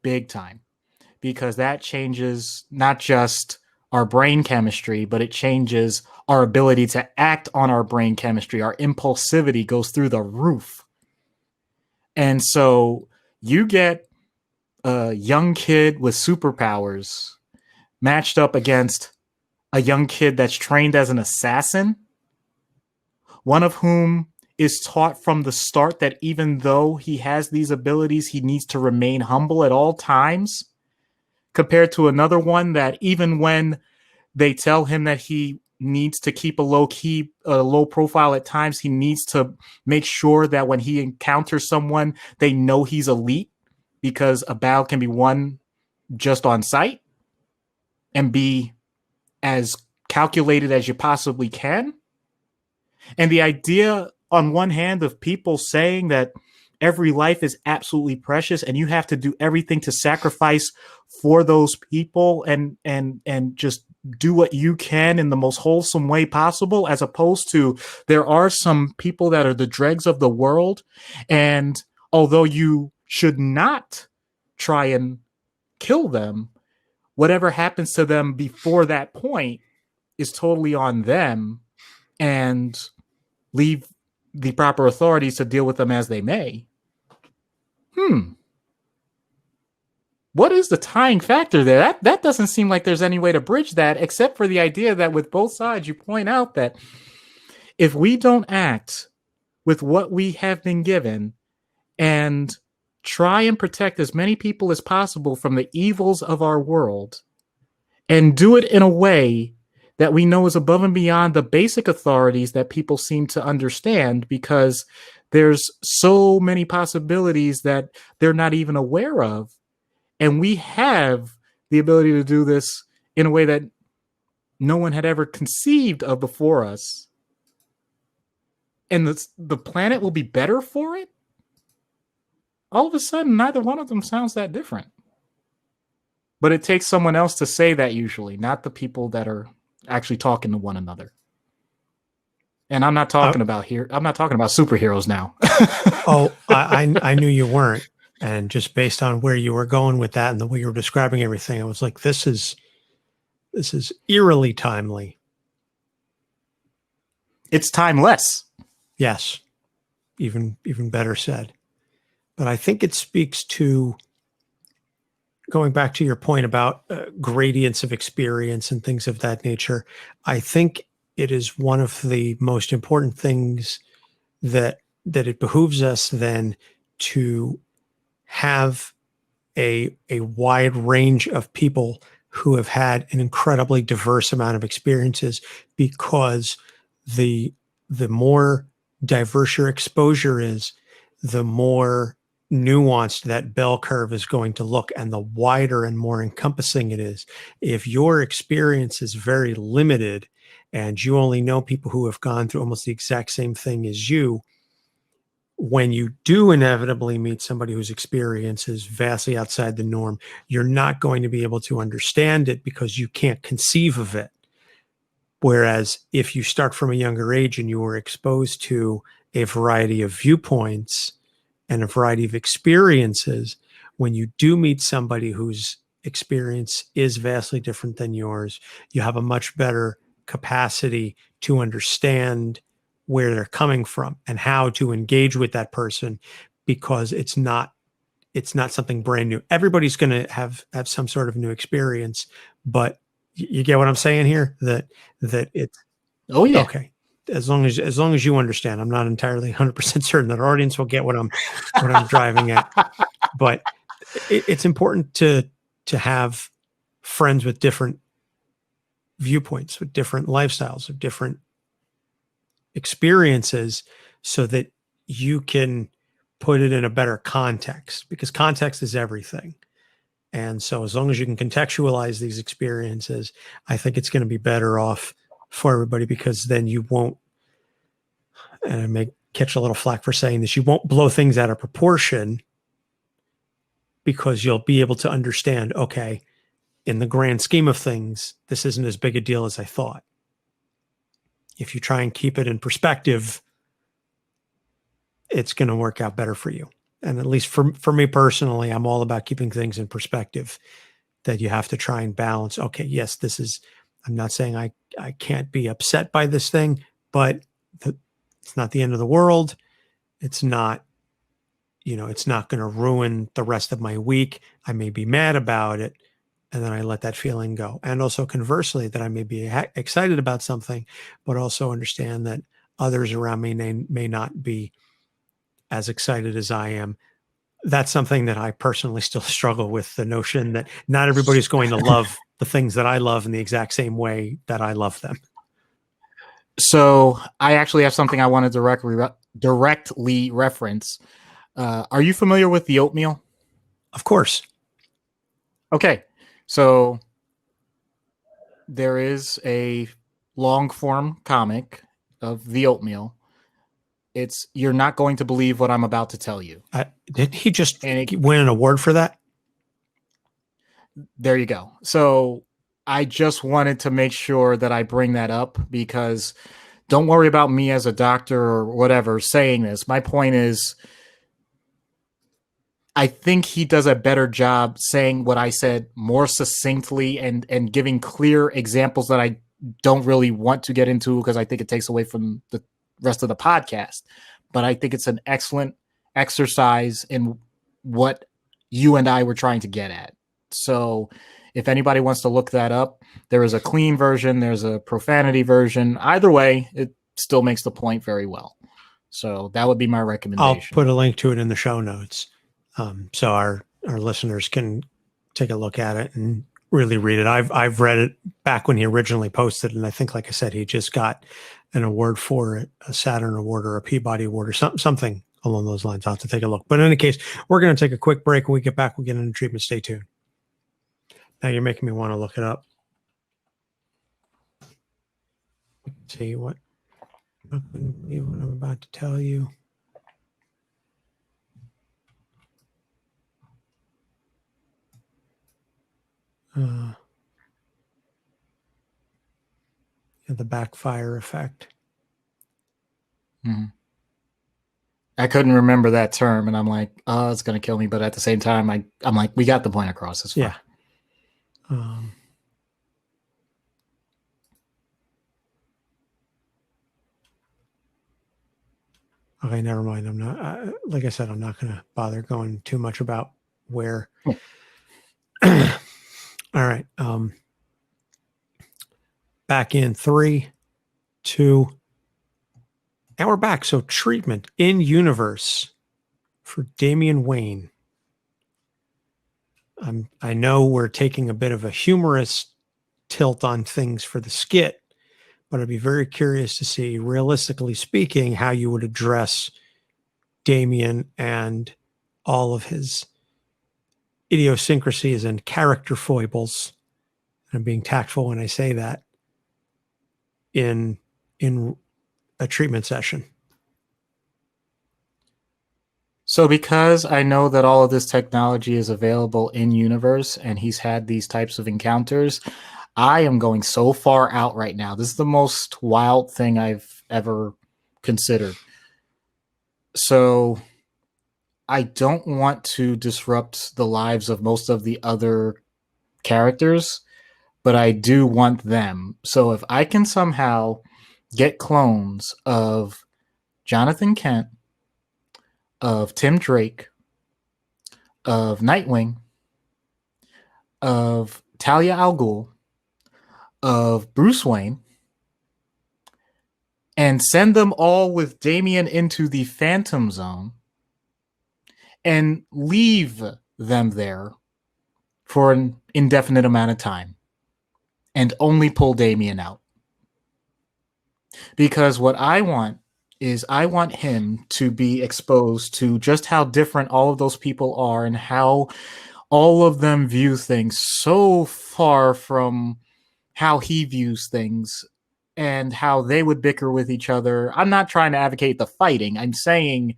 Big time. Because that changes not just our brain chemistry, but it changes our ability to act on our brain chemistry. Our impulsivity goes through the roof. And so you get a young kid with superpowers matched up against a young kid that's trained as an assassin, one of whom is taught from the start that even though he has these abilities, he needs to remain humble at all times, compared to another one that even when they tell him that he needs to keep a low profile at times, he needs to make sure that when he encounters someone, they know he's elite, because a battle can be won just on sight, and be as calculated as you possibly can. And the idea, on one hand, of people saying that every life is absolutely precious and you have to do everything to sacrifice for those people, and just do what you can in the most wholesome way possible, as opposed to, there are some people that are the dregs of the world, and although you should not try and kill them, whatever happens to them before that point is totally on them, and leave the proper authorities to deal with them as they may. What is the tying factor there? That doesn't seem like there's any way to bridge that, except for the idea that with both sides, you point out that if we don't act with what we have been given and try and protect as many people as possible from the evils of our world, and do it in a way that we know is above and beyond the basic authorities that people seem to understand, because there's so many possibilities that they're not even aware of. And we have the ability to do this in a way that no one had ever conceived of before us. And the planet will be better for it? All of a sudden, neither one of them sounds that different. But it takes someone else to say that, usually, not the people that are actually talking to one another. And I'm not talking about superheroes now. I knew you weren't. And just based on where you were going with that and the way you were describing everything, I was like, this is eerily timely. It's timeless. Yes. Even better said. But I think it speaks to, going back to your point about gradients of experience and things of that nature, I think it is one of the most important things that it behooves us then to have a wide range of people who have had an incredibly diverse amount of experiences, because the more diverse your exposure is, the more nuanced that bell curve is going to look, and the wider and more encompassing it is. If your experience is very limited and you only know people who have gone through almost the exact same thing as you, when you do inevitably meet somebody whose experience is vastly outside the norm, you're not going to be able to understand it because you can't conceive of it. Whereas if you start from a younger age and you were exposed to a variety of viewpoints and a variety of experiences, when you do meet somebody whose experience is vastly different than yours, you have a much better capacity to understand where they're coming from and how to engage with that person, because it's not something brand new. Everybody's going to have some sort of new experience, but you get what I'm saying here, that it's, oh yeah, okay. As long as you understand, I'm not entirely 100% certain that our audience will get what I'm driving at, but it's important to have friends with different viewpoints, with different lifestyles, with different experiences, so that you can put it in a better context, because context is everything. And so as long as you can contextualize these experiences, I think it's going to be better off for everybody, because then you won't, and I may catch a little flack for saying this, you won't blow things out of proportion, because you'll be able to understand, okay, in the grand scheme of things, this isn't as big a deal as I thought. If you try and keep it in perspective, it's going to work out better for you. And at least for me personally, I'm all about keeping things in perspective, that you have to try and balance. Okay, yes, this is I'm not saying I can't be upset by this thing, but it's not the end of the world. It's not, it's not going to ruin the rest of my week. I may be mad about it, and then I let that feeling go. And also conversely, that I may be excited about something, but also understand that others around me may not be as excited as I am. That's something that I personally still struggle with, the notion that not everybody's going to love the things that I love in the exact same way that I love them. So I actually have something I want to directly reference. Are you familiar with the oatmeal? Of course. Okay. So there is a long form comic of the oatmeal. You're not going to believe what I'm about to tell you. Didn't he just win an award for that? There you go. So I just wanted to make sure that I bring that up, because don't worry about me as a doctor or whatever saying this. My point is, I think he does a better job saying what I said more succinctly and giving clear examples that I don't really want to get into, because I think it takes away from the rest of the podcast. But I think it's an excellent exercise in what you and I were trying to get at. So if anybody wants to look that up, there is a clean version, there's a profanity version. Either way, it still makes the point very well. So that would be my recommendation. I'll put a link to it in the show notes, so our listeners can take a look at it and really read it. I've read it back when he originally posted, and I think, like I said, he just got an award for it, a Saturn Award or a Peabody Award or something along those lines. I'll have to take a look. But in any case, we're going to take a quick break. When we get back, we'll get into treatment. Stay tuned. Now you're making me want to look it up. Let's see what I'm about to tell you. The backfire effect. Mm-hmm. I couldn't remember that term, and I'm like, oh, it's going to kill me. But at the same time, I'm like, we got the point across. It's fine. Yeah. Okay, never mind. I'm not, like I said, I'm not going to bother going too much about where. All right. Back in 3, 2, and we're back. So treatment in universe for Damian Wayne. I know we're taking a bit of a humorous tilt on things for the skit, but I'd be very curious to see, realistically speaking, how you would address Damian and all of his idiosyncrasies and character foibles. And I'm being tactful when I say that, in a treatment session. So because I know that all of this technology is available in universe and he's had these types of encounters, I am going so far out right now. This is the most wild thing I've ever considered. So I don't want to disrupt the lives of most of the other characters, but I do want them. So if I can somehow get clones of Jonathan Kent, of Tim Drake, of Nightwing, of Talia al Ghul, of Bruce Wayne, and send them all with Damian into the Phantom Zone and leave them there for an indefinite amount of time and only pull Damian out. Because what I want is I want him to be exposed to just how different all of those people are and how all of them view things so far from how he views things and how they would bicker with each other. I'm not trying to advocate the fighting. I'm saying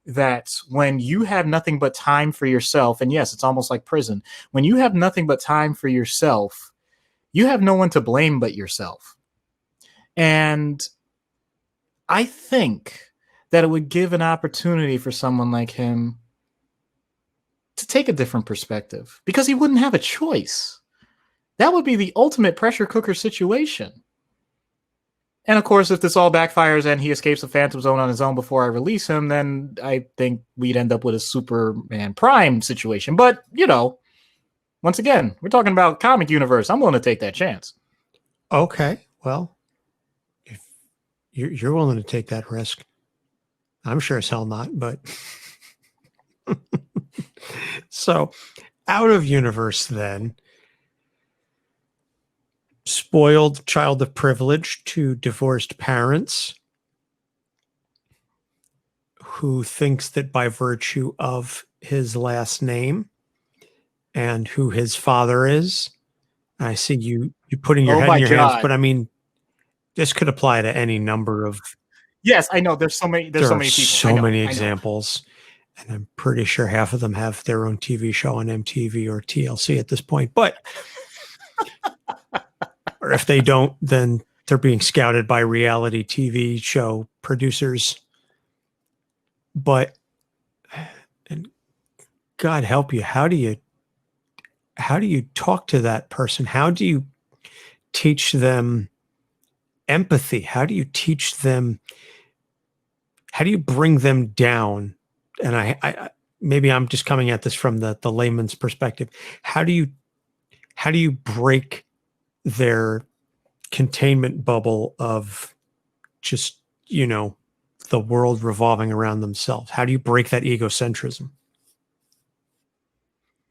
that when you have nothing but time for yourself, and yes, it's almost like prison, when you have nothing but time for yourself, you have no one to blame but yourself. And I think that it would give an opportunity for someone like him to take a different perspective, because he wouldn't have a choice. That would be the ultimate pressure cooker situation. And of course, if this all backfires and he escapes the Phantom Zone on his own before I release him, then I think we'd end up with a Superman Prime situation. But, once again, we're talking about comic universe. I'm willing to take that chance. Okay, well, if you're willing to take that risk, I'm sure as hell not, but so out of universe then, spoiled child of privilege to divorced parents who thinks that by virtue of his last name and who his father is, I see you putting your Oh head in my your hands, God. but I mean, this could apply to any number of. Yes, I know. There's so many. There's There so are many people. so many examples, and I'm pretty sure half of them have their own TV show on MTV or TLC at this point. But, or if they don't, then they're being scouted by reality TV show producers. But, and God help you, how do you talk to that person? How do you teach them empathy? How do you teach them? How do you bring them down? And I maybe I'm just coming at this from the layman's perspective. How do you break their containment bubble of just, the world revolving around themselves? How do you break that egocentrism?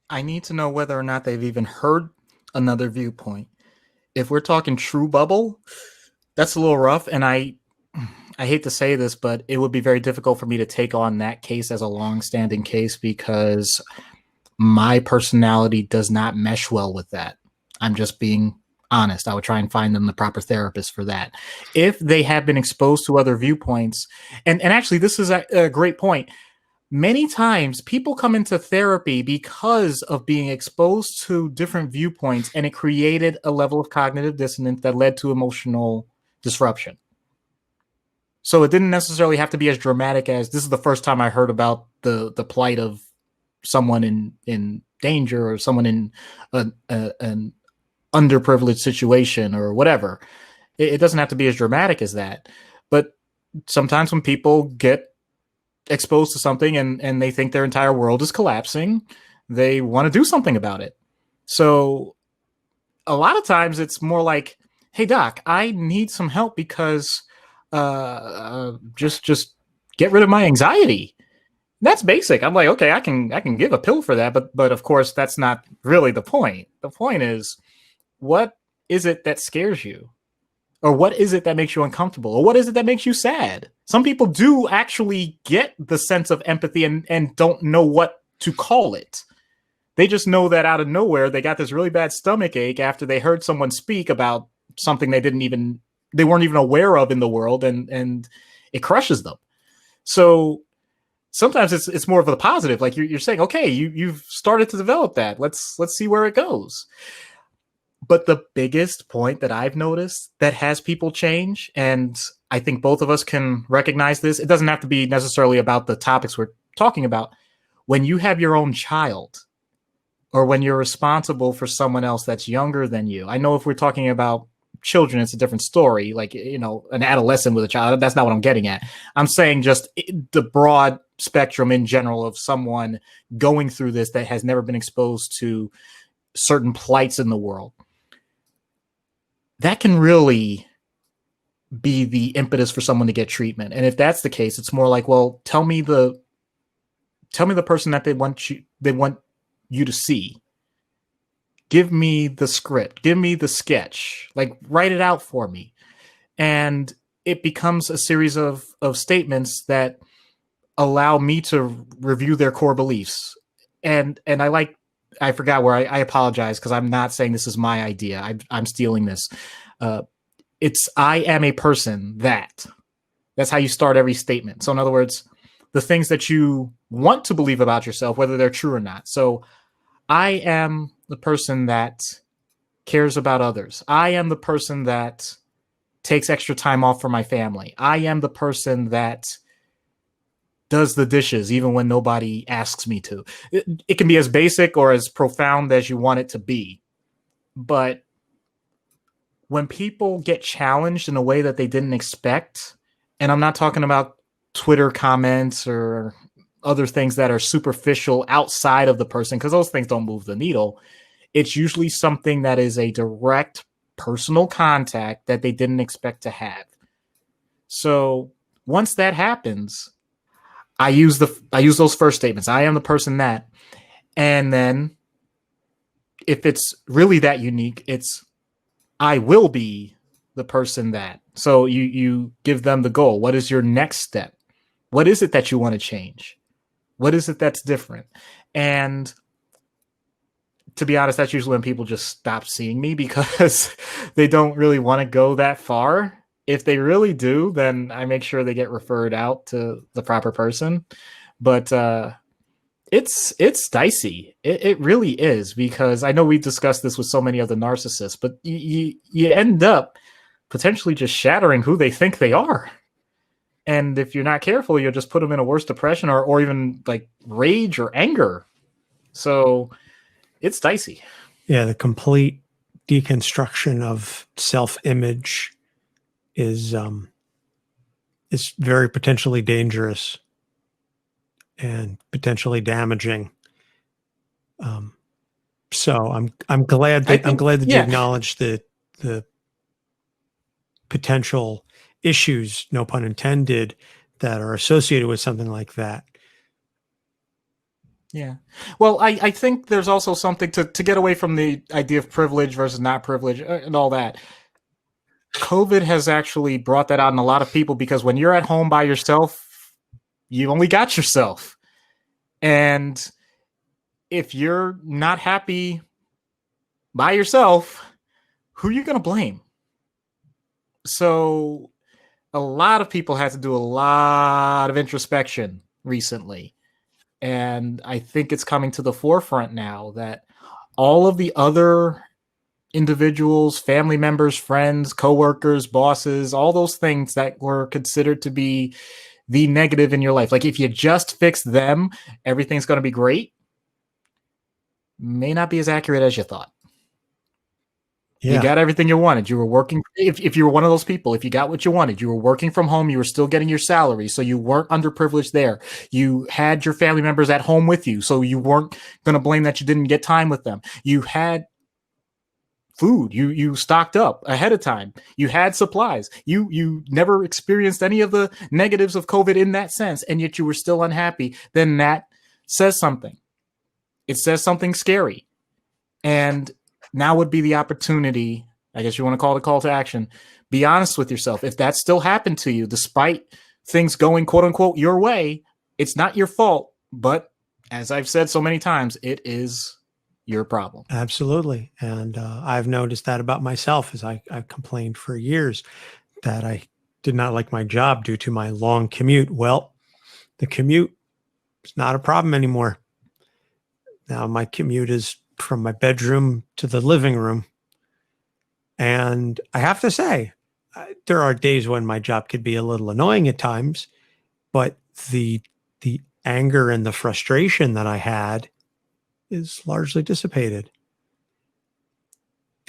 I need to know whether or not they've even heard another viewpoint. If we're talking true bubble, that's a little rough. And I hate to say this, but it would be very difficult for me to take on that case as a long-standing case because my personality does not mesh well with that. I'm just being honest. I would try and find them the proper therapist for that. If they have been exposed to other viewpoints, and actually this is a great point. Many times people come into therapy because of being exposed to different viewpoints, and it created a level of cognitive dissonance that led to emotional disruption. So it didn't necessarily have to be as dramatic as this is the first time I heard about the plight of someone in danger or someone in an underprivileged situation or whatever. It doesn't have to be as dramatic as that. But sometimes when people get exposed to something and they think their entire world is collapsing, they want to do something about it. So a lot of times it's more like, hey, doc, I need some help because just get rid of my anxiety. That's basic. I'm like, okay, I can give a pill for that, but of course that's not really the point. The point is, what is it that scares you? Or what is it that makes you uncomfortable? Or what is it that makes you sad? Some people do actually get the sense of empathy and don't know what to call it. They just know that out of nowhere, they got this really bad stomach ache after they heard someone speak about something they weren't even aware of in the world, and it crushes them. So sometimes it's more of a positive. Like you're saying, okay, you've started to develop that. Let's see where it goes. But the biggest point that I've noticed that has people change, and I think both of us can recognize this, it doesn't have to be necessarily about the topics we're talking about. When you have your own child, or when you're responsible for someone else that's younger than you. I know if we're talking about children, it's a different story. Like, an adolescent with a child, that's not what I'm getting at. I'm saying just the broad spectrum in general of someone going through this that has never been exposed to certain plights in the world. That can really be the impetus for someone to get treatment. And if that's the case, it's more like, well, tell me the person that they want you to see. Give me the script, give me the sketch, like write it out for me. And it becomes a series of statements that allow me to review their core beliefs. And I forgot where I apologize because I'm not saying this is my idea. I'm stealing this. It's I am a person that. That's how you start every statement. So in other words, the things that you want to believe about yourself, whether they're true or not. So I am the person that cares about others. I am the person that takes extra time off for my family. I am the person that does the dishes even when nobody asks me to. It can be as basic or as profound as you want it to be. But when people get challenged in a way that they didn't expect, and I'm not talking about Twitter comments or other things that are superficial outside of the person, because those things don't move the needle. It's usually something that is a direct personal contact that they didn't expect to have. So once that happens, I use those first statements. I am the person that, and then if it's really that unique, it's I will be the person that. So you give them the goal. What is your next step? What is it that you want to change? What is it that's different? And to be honest, that's usually when people just stop seeing me because they don't really want to go that far. If they really do, then I make sure they get referred out to the proper person. But it's dicey. It really is, because I know we discussed this with so many other narcissists, but you end up potentially just shattering who they think they are. And if you're not careful, you'll just put them in a worse depression or even like rage or anger. So it's dicey. Yeah, the complete deconstruction of self-image is very potentially dangerous and potentially damaging. So I'm glad that you acknowledged the potential issues, no pun intended, that are associated with something like that. Yeah. Well, I think there's also something to get away from the idea of privilege versus not privilege and all that. COVID has actually brought that out in a lot of people, because when you're at home by yourself, you only got yourself. And if you're not happy by yourself, who are you going to blame? So a lot of people had to do a lot of introspection recently. And I think it's coming to the forefront now that all of the other individuals, family members, friends, coworkers, bosses, all those things that were considered to be the negative in your life, like if you just fix them, everything's going to be great, may not be as accurate as you thought. Yeah. You got everything you wanted. You were working. If you were one of those people, if you got what you wanted, you were working from home, you were still getting your salary. So you weren't underprivileged there. You had your family members at home with you. So you weren't going to blame that you didn't get time with them. You had food. You stocked up ahead of time. You had supplies. You never experienced any of the negatives of COVID in that sense. And yet you were still unhappy. Then that says something. It says something scary. And now would be the opportunity, I guess you want to call it a call to action. Be honest with yourself. If that still happened to you, despite things going, quote unquote, your way, it's not your fault. But as I've said so many times, it is your problem. Absolutely. And I've noticed that about myself, as I've complained for years that I did not like my job due to my long commute. Well, the commute is not a problem anymore. Now my commute is from my bedroom to the living room. And I have to say, there are days when my job could be a little annoying at times, but the anger and the frustration that I had is largely dissipated.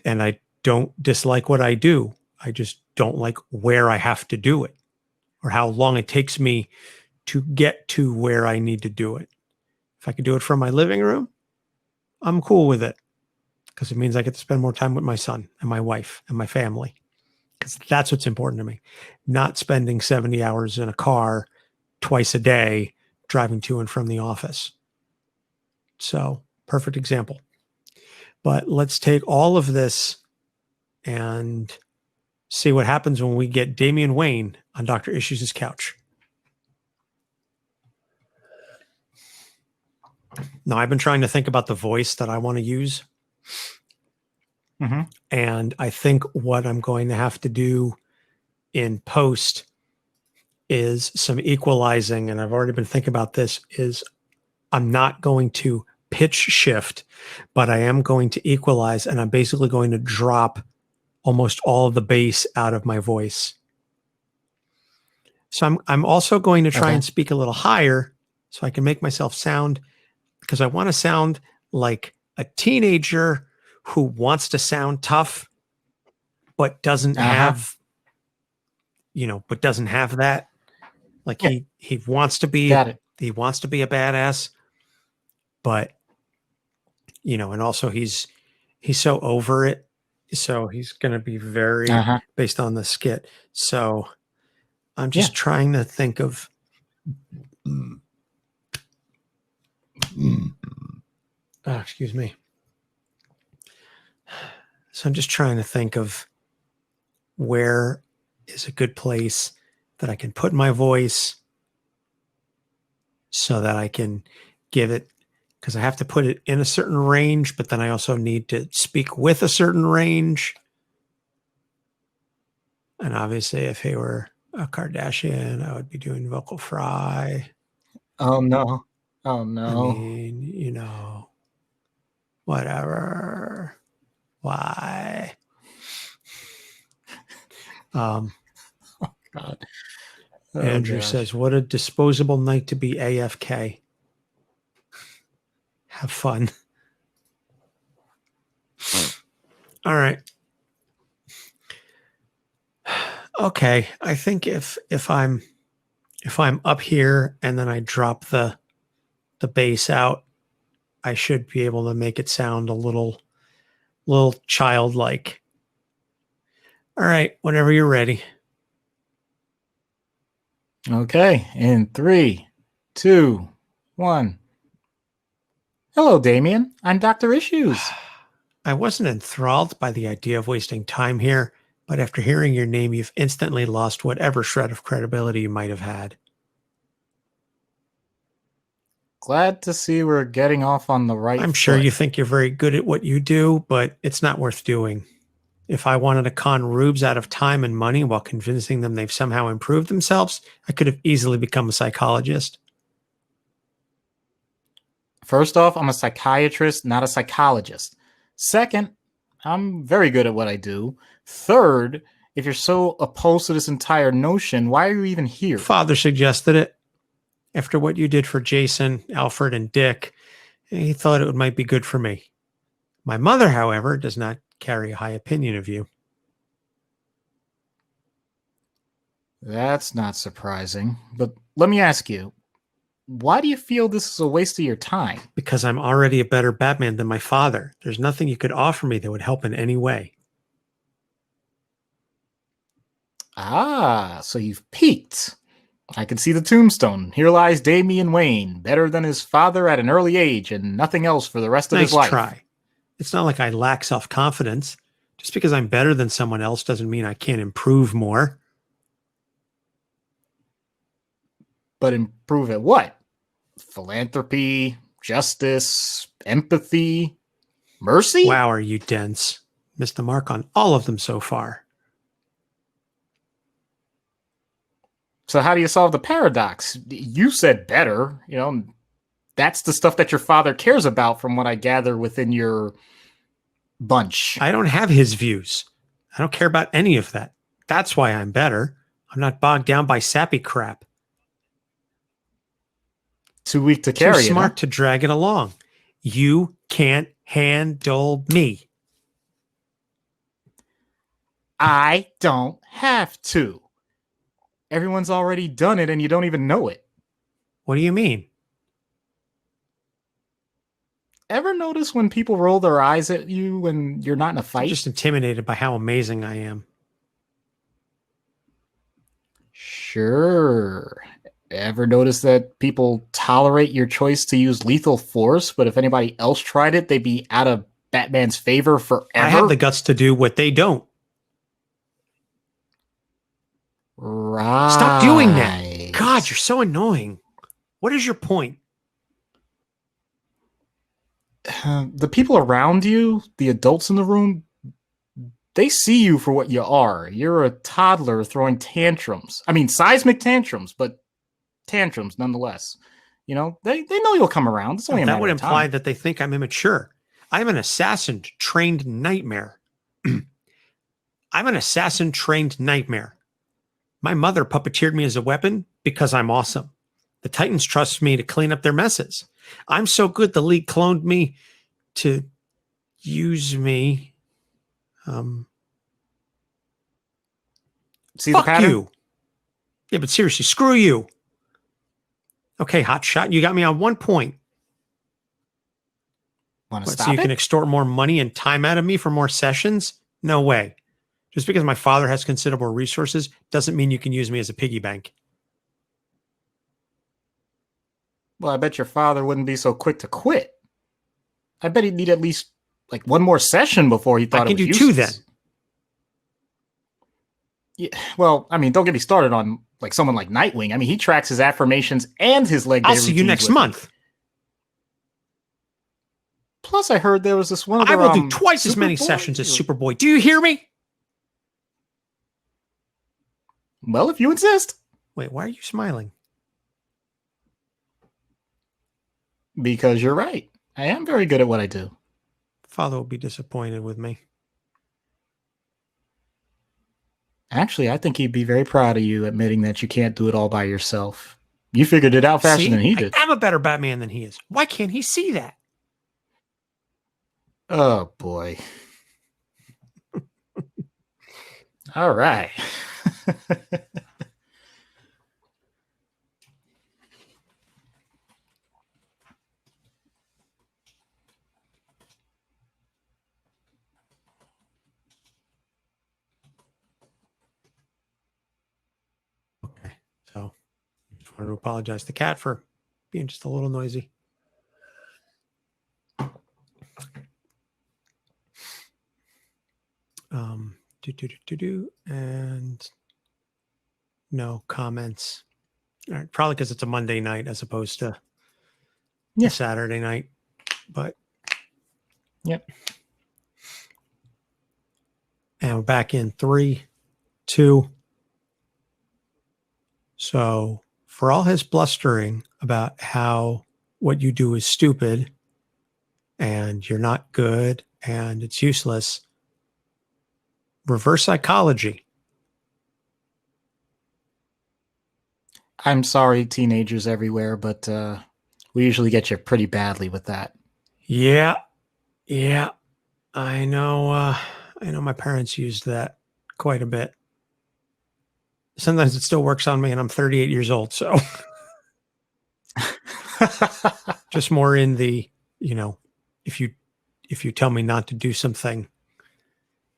And I don't dislike what I do. I just don't like where I have to do it or how long it takes me to get to where I need to do it. If I could do it from my living room, I'm cool with it, because it means I get to spend more time with my son and my wife and my family, because that's what's important to me. Not spending 70 hours in a car twice a day driving to and from the office. So, perfect example. But let's take all of this and see what happens when we get Damian Wayne on Dr. Issues' couch. Now, I've been trying to think about the voice that I want to use. Mm-hmm. And I think what I'm going to have to do in post is some equalizing. And I've already been thinking about this, is I'm not going to pitch shift, but I am going to equalize. And I'm basically going to drop almost all of the bass out of my voice. So I'm also going to try and speak a little higher so I can make myself sound, because I want to sound like a teenager who wants to sound tough, but doesn't Uh-huh. have, but doesn't have that. Like Yeah. he wants to be, Got it. he wants to be a badass, but and also he's so over it. So he's going to be very Uh-huh. based on the skit. So I'm Yeah. just trying to think of, excuse me. So I'm just trying to think of where is a good place that I can put my voice so that I can give it, because I have to put it in a certain range, but then I also need to speak with a certain range. And obviously, if he were a Kardashian, I would be doing vocal fry. Oh no. Oh I no. mean, whatever. Why? God. Oh, Andrew gosh. says, what a disposable night to be AFK. Have fun. All right. Okay. I think if I'm up here and then I drop the bass out, I should be able to make it sound a little childlike. All right, whenever you're ready. Okay. In 3, 2, 1. Hello, Damian. I'm Dr. Issues. I wasn't enthralled by the idea of wasting time here, but after hearing your name, you've instantly lost whatever shred of credibility you might have had. Glad to see we're getting off on the right I'm sure foot. you think you're very good at what you do, but it's not worth doing. If I wanted to con rubes out of time and money while convincing them they've somehow improved themselves, I could have easily become a psychologist. First off, I'm a psychiatrist, not a psychologist. Second, I'm very good at what I do. Third, if you're so opposed to this entire notion, why are you even here? Father suggested it. After what you did for Jason, Alfred, and Dick, he thought it might be good for me. My mother, however, does not carry a high opinion of you. That's not surprising. But let me ask you, why do you feel this is a waste of your time? Because I'm already a better Batman than my father. There's nothing you could offer me that would help in any way. Ah, so you've peaked. I can see the tombstone. Here lies Damian Wayne, better than his father at an early age and nothing else for the rest of his Nice life. try. It's not like I lack self-confidence. Just because I'm better than someone else doesn't mean I can't improve more. But improve at what? Philanthropy, justice, empathy, mercy? Wow, are you dense. Missed the mark on all of them so far. So how do you solve the paradox? You said better, that's the stuff that your father cares about from what I gather within your bunch. I don't have his views. I don't care about any of that. That's why I'm better. I'm not bogged down by sappy crap. Too weak to Too carry it. smart Huh? to drag it along. You can't handle me. I don't have to. Everyone's already done it and you don't even know it. What do you mean? Ever notice when people roll their eyes at you when you're not in a fight? I'm just intimidated by how amazing I am. Sure. Ever notice that people tolerate your choice to use lethal force, but if anybody else tried it, they'd be out of Batman's favor forever? I have the guts to do what they don't. Right. Stop doing that. God, you're so annoying. What is your point? The people around you, the adults in the room, they see you for what you are. You're a toddler throwing tantrums. I mean, seismic tantrums, but tantrums nonetheless. They know you'll come around. It's only a That matter would of imply time. that they think I'm immature. I'm an assassin trained nightmare. I'm an assassin trained nightmare. My mother puppeteered me as a weapon because I'm awesome. The Titans trust me to clean up their messes. I'm so good the League cloned me to use me. See the Fuck pattern? you. Yeah, but seriously, screw you. Okay, hot shot. You got me on 1 point. Want to What, so stop you can it? extort more money and time out of me for more sessions? No way. Just because my father has considerable resources doesn't mean you can use me as a piggy bank. Well, I bet your father wouldn't be so quick to quit. I bet he'd need at least like one more session before he I thought it can was do 2 then. useless. Yeah, well, I mean, don't get me started on like someone like Nightwing. I mean, he tracks his affirmations and his leg day I'll see you routines next with me. month. Plus, I heard there was this one I other will do twice as many Superboy sessions as or- Superboy. Do you hear me? Well, if you insist. Wait, why are you smiling? Because you're right. I am very good at what I do. Father will be disappointed with me. Actually, I think he'd be very proud of you admitting that you can't do it all by yourself. You figured it out faster See, than he I did. am a better Batman than he is. Why can't he see that? Oh, boy. All right. Okay, so I just wanted to apologize to the cat for being just a little noisy. And no comments. All right, probably because it's a Monday night as opposed to a Saturday night. But Yep. And we're back in 3, 2. So for all his blustering about how what you do is stupid and you're not good and it's useless, reverse psychology. I'm sorry, teenagers everywhere, but we usually get you pretty badly with that. Yeah. I know my parents used that quite a bit. Sometimes it still works on me and I'm 38 years old, so just more in the, if you tell me not to do something,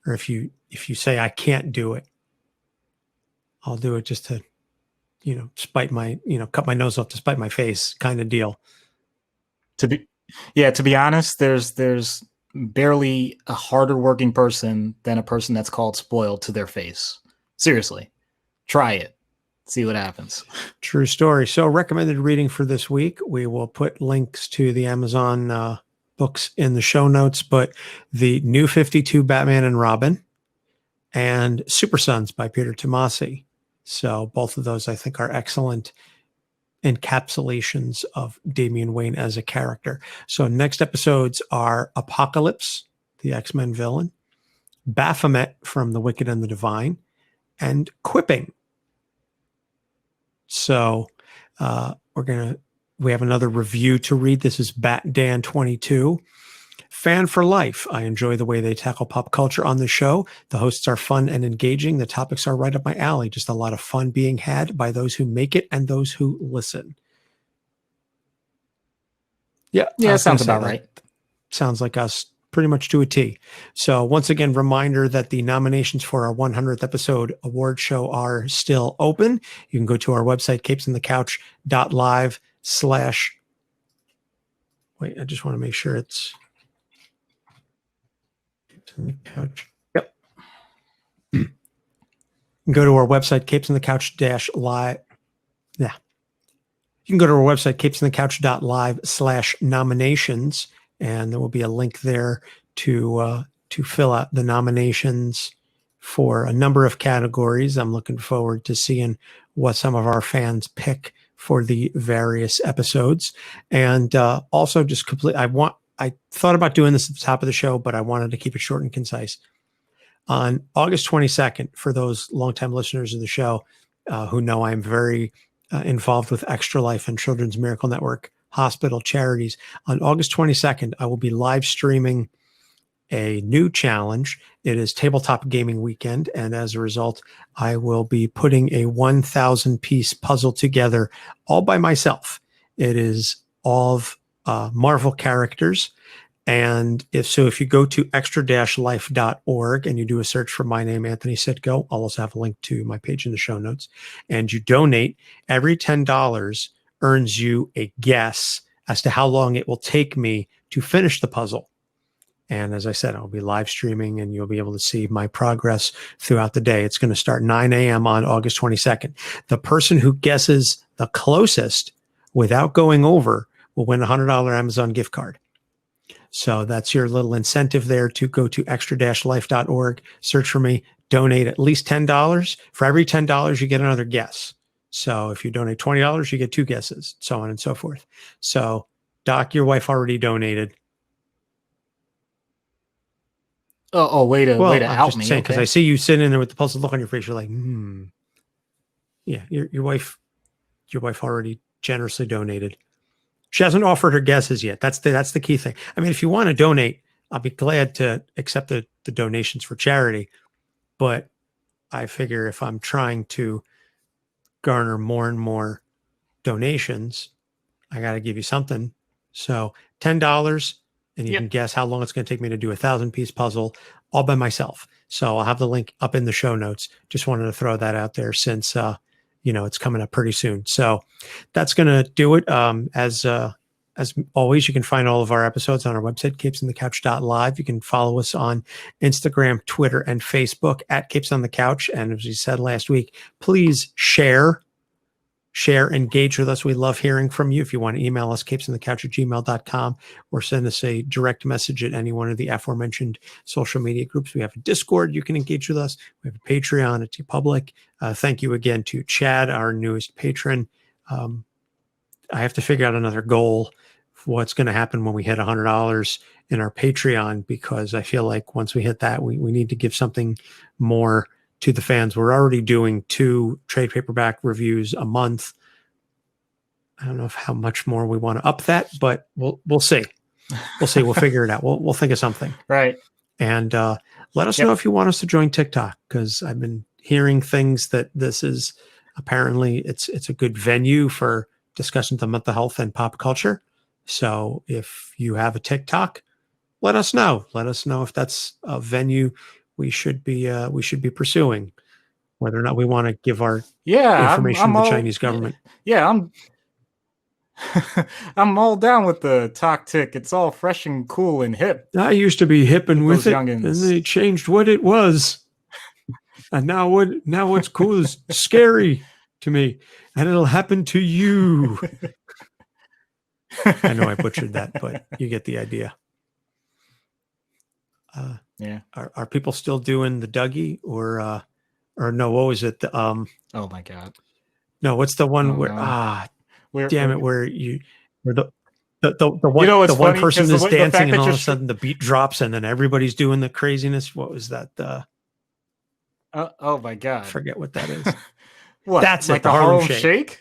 or if you say I can't do it, I'll do it just to, spite my, cut my nose off to spite my face kind of deal. To be honest, there's barely a harder working person than a person that's called spoiled to their face. Seriously, try it. See what happens. True story. So recommended reading for this week. We will put links to the Amazon books in the show notes, but the New 52 Batman and Robin and Super Sons by Peter Tomasi. So both of those I think are excellent encapsulations of Damian Wayne as a character. So next episodes are Apocalypse, the X-Men villain, Baphomet from The Wicked and the Divine, and Quipping. So we have another review to read. This is Bat Dan 22. Fan for life. I enjoy the way they tackle pop culture on the show. The hosts are fun and engaging. The topics are right up my alley. Just a lot of fun being had by those who make it and those who listen. Yeah, Sounds about right. Sounds like us pretty much to a T. So once again, reminder that the nominations for our 100th episode award show are still open. You can go to our website, capesonthecouch.live/ wait, I just want to make sure it's on the couch. Yep. Go to our website, capesonthecouch-live. Yeah. You can go to our website, capesonthecouch.live/nominations, and there will be a link there to fill out the nominations for a number of categories. I'm looking forward to seeing what some of our fans pick for the various episodes. And also just I thought about doing this at the top of the show, but I wanted to keep it short and concise. On August 22nd, for those longtime listeners of the show who know I'm very involved with Extra Life and Children's Miracle Network hospital charities, on August 22nd, I will be live streaming a new challenge. It is Tabletop Gaming Weekend, and as a result, I will be putting a 1,000-piece puzzle together all by myself. It is all of Marvel characters. And if you go to extra-life.org and you do a search for my name, Anthony Sitko, I'll also have a link to my page in the show notes, and you donate, every $10 earns you a guess as to how long it will take me to finish the puzzle. And as I said, I'll be live streaming and you'll be able to see my progress throughout the day. It's going to start 9 a.m. on August 22nd. The person who guesses the closest without going over will win a $100 Amazon gift card. So that's your little incentive there to go to extra-life.org, search for me, donate at least $10. For every $10, you get another guess. So if you donate $20, you get 2 guesses, so on and so forth. So, Doc, your wife already donated. Way to I'm out just me. saying, because I see you sitting there with the puzzled look on your face. You're like, Yeah, your wife already generously donated. She hasn't offered her guesses yet. That's the key thing. I mean, if you want to donate, I'll be glad to accept the donations for charity. But I figure if I'm trying to garner more and more donations, I got to give you something. So $10, and you can guess how long it's going to take me to do a 1,000-piece puzzle all by myself. So I'll have the link up in the show notes. Just wanted to throw that out there since it's coming up pretty soon. So that's going to do it. As always, you can find all of our episodes on our website, capesonthecouch.live. You can follow us on Instagram, Twitter, and Facebook at Capes on the Couch. And as we said last week, please share, engage with us. We love hearing from you. If you want to email us, capesonthecouch@gmail.com, or send us a direct message at any one of the aforementioned social media groups. We have a Discord. You can engage with us. We have a Patreon. It's public. Thank you again to Chad, our newest patron. I have to figure out another goal for what's going to happen when we hit $100 in our Patreon, because I feel like once we hit that, we need to give something more to the fans. We're already doing 2 trade paperback reviews a month. I don't know how much more we want to up that, but we'll see. We'll see. We'll figure it out. We'll think of something. Right. And let us know if you want us to join TikTok, because I've been hearing things that this is apparently it's a good venue for discussions of mental health and pop culture. So if you have a TikTok, let us know. Let us know if that's a venue we should be pursuing, whether or not we want to give our information to the Chinese government. Yeah, I'm all down with the TikTok. It's all fresh and cool and hip. I used to be hip and with it, youngins. and they changed what it was. And now what's cool is scary to me, and it'll happen to you. I know I butchered that, but you get the idea. Are people still doing the Dougie or no? What was it? Oh my God! No, what's the one where the one person is dancing and all of a sudden the beat drops and then everybody's doing the craziness. What was that? Oh my God! I forget what that is. What? That's like it. The Harlem Shake.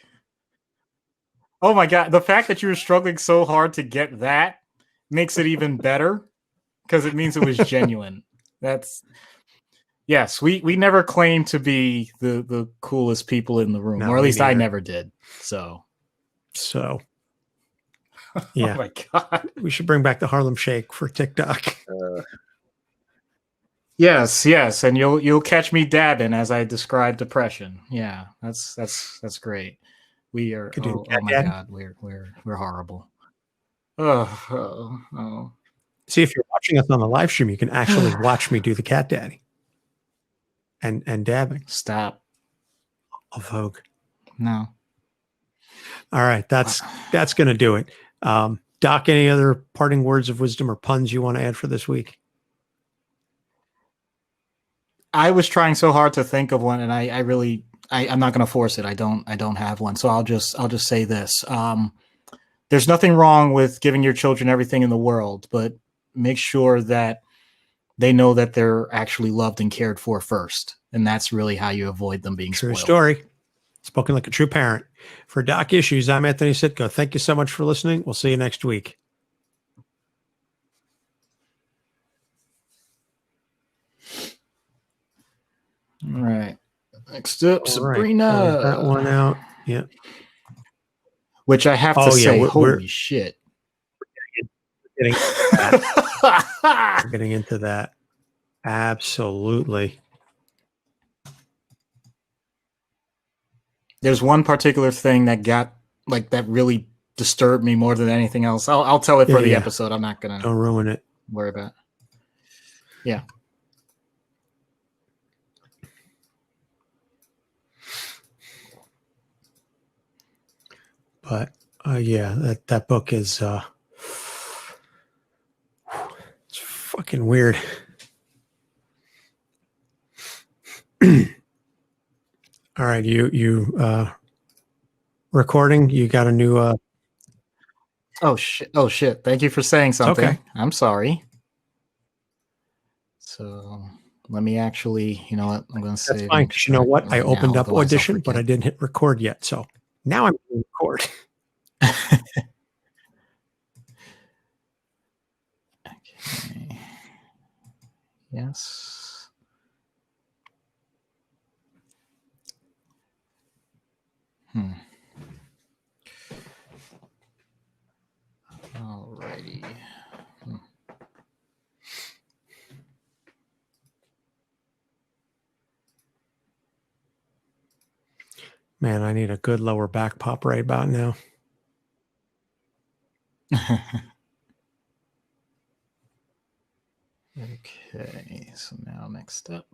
Oh my God! The fact that you were struggling so hard to get that makes it even better, because it means it was genuine. Yes, we never claimed to be the coolest people in the room, or at least I never did. So yeah. Oh my God. We should bring back the Harlem Shake for TikTok. Yes, and you'll catch me dabbing as I describe depression. Yeah, that's great. We are oh my God, we're horrible. Oh. See, if you're watching us on the live stream, you can actually watch me do the cat daddy and dabbing. Stop. A Vogue. No. All right, that's going to do it. Doc, any other parting words of wisdom or puns you want to add for this week? I was trying so hard to think of one, and I'm not going to force it. I don't have one, so I'll just say this. There's nothing wrong with giving your children everything in the world, but make sure that they know that they're actually loved and cared for first, and that's really how you avoid them being True spoiled. Story. Spoken like a true parent. For Doc Issues, I'm Anthony Sitko. Thank you so much for listening. We'll see you next week. All right. Next up, All right, Sabrina. close that one out. Yeah. Which I have to say, holy shit. Getting into that. We're getting into that. Absolutely. There's one particular thing that really disturbed me more than anything else. I'll tell it for the episode. I'm not gonna don't ruin it. Worry about it. Yeah. But yeah, that book is it's fucking weird. All right, you recording? You got a new Oh shit. Thank you for saying something. Okay. I'm sorry. So let me actually, you know what? I'm going to say. That's fine, because you know what? I opened up Audition, but I didn't hit record yet. So now I'm going to record. Okay. Yes. Alrighty. Man, I need a good lower back pop right about now. Okay, so now next up.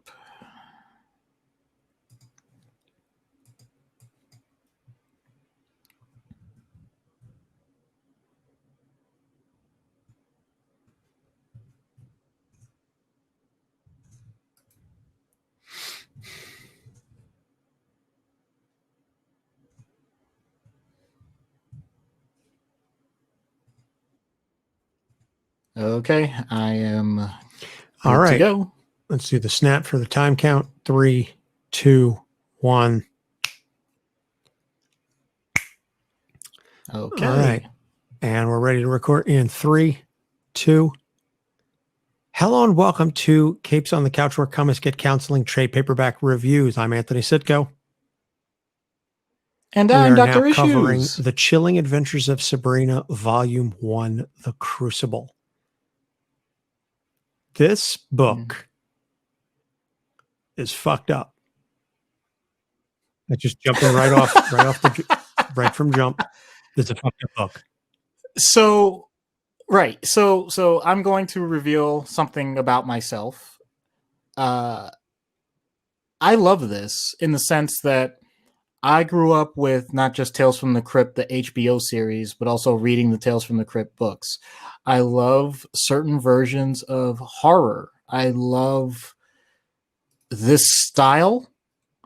Okay, I am all right. To go. Let's do the snap for the time count. 3, 2, 1. Okay. All right. And we're ready to record in 3, 2. Hello and welcome to Capes on the Couch, where comics get counseling trade paperback reviews. I'm Anthony Sitko. And I'm Dr. Now covering Issues. The Chilling Adventures of Sabrina, Volume 1, The Crucible. This book is fucked up. That's just jumping right from jump. It's a fucked up book. So, right. So I'm going to reveal something about myself. I love this in the sense that I grew up with not just Tales from the Crypt, the HBO series, but also reading the Tales from the Crypt books. I love certain versions of horror. I love this style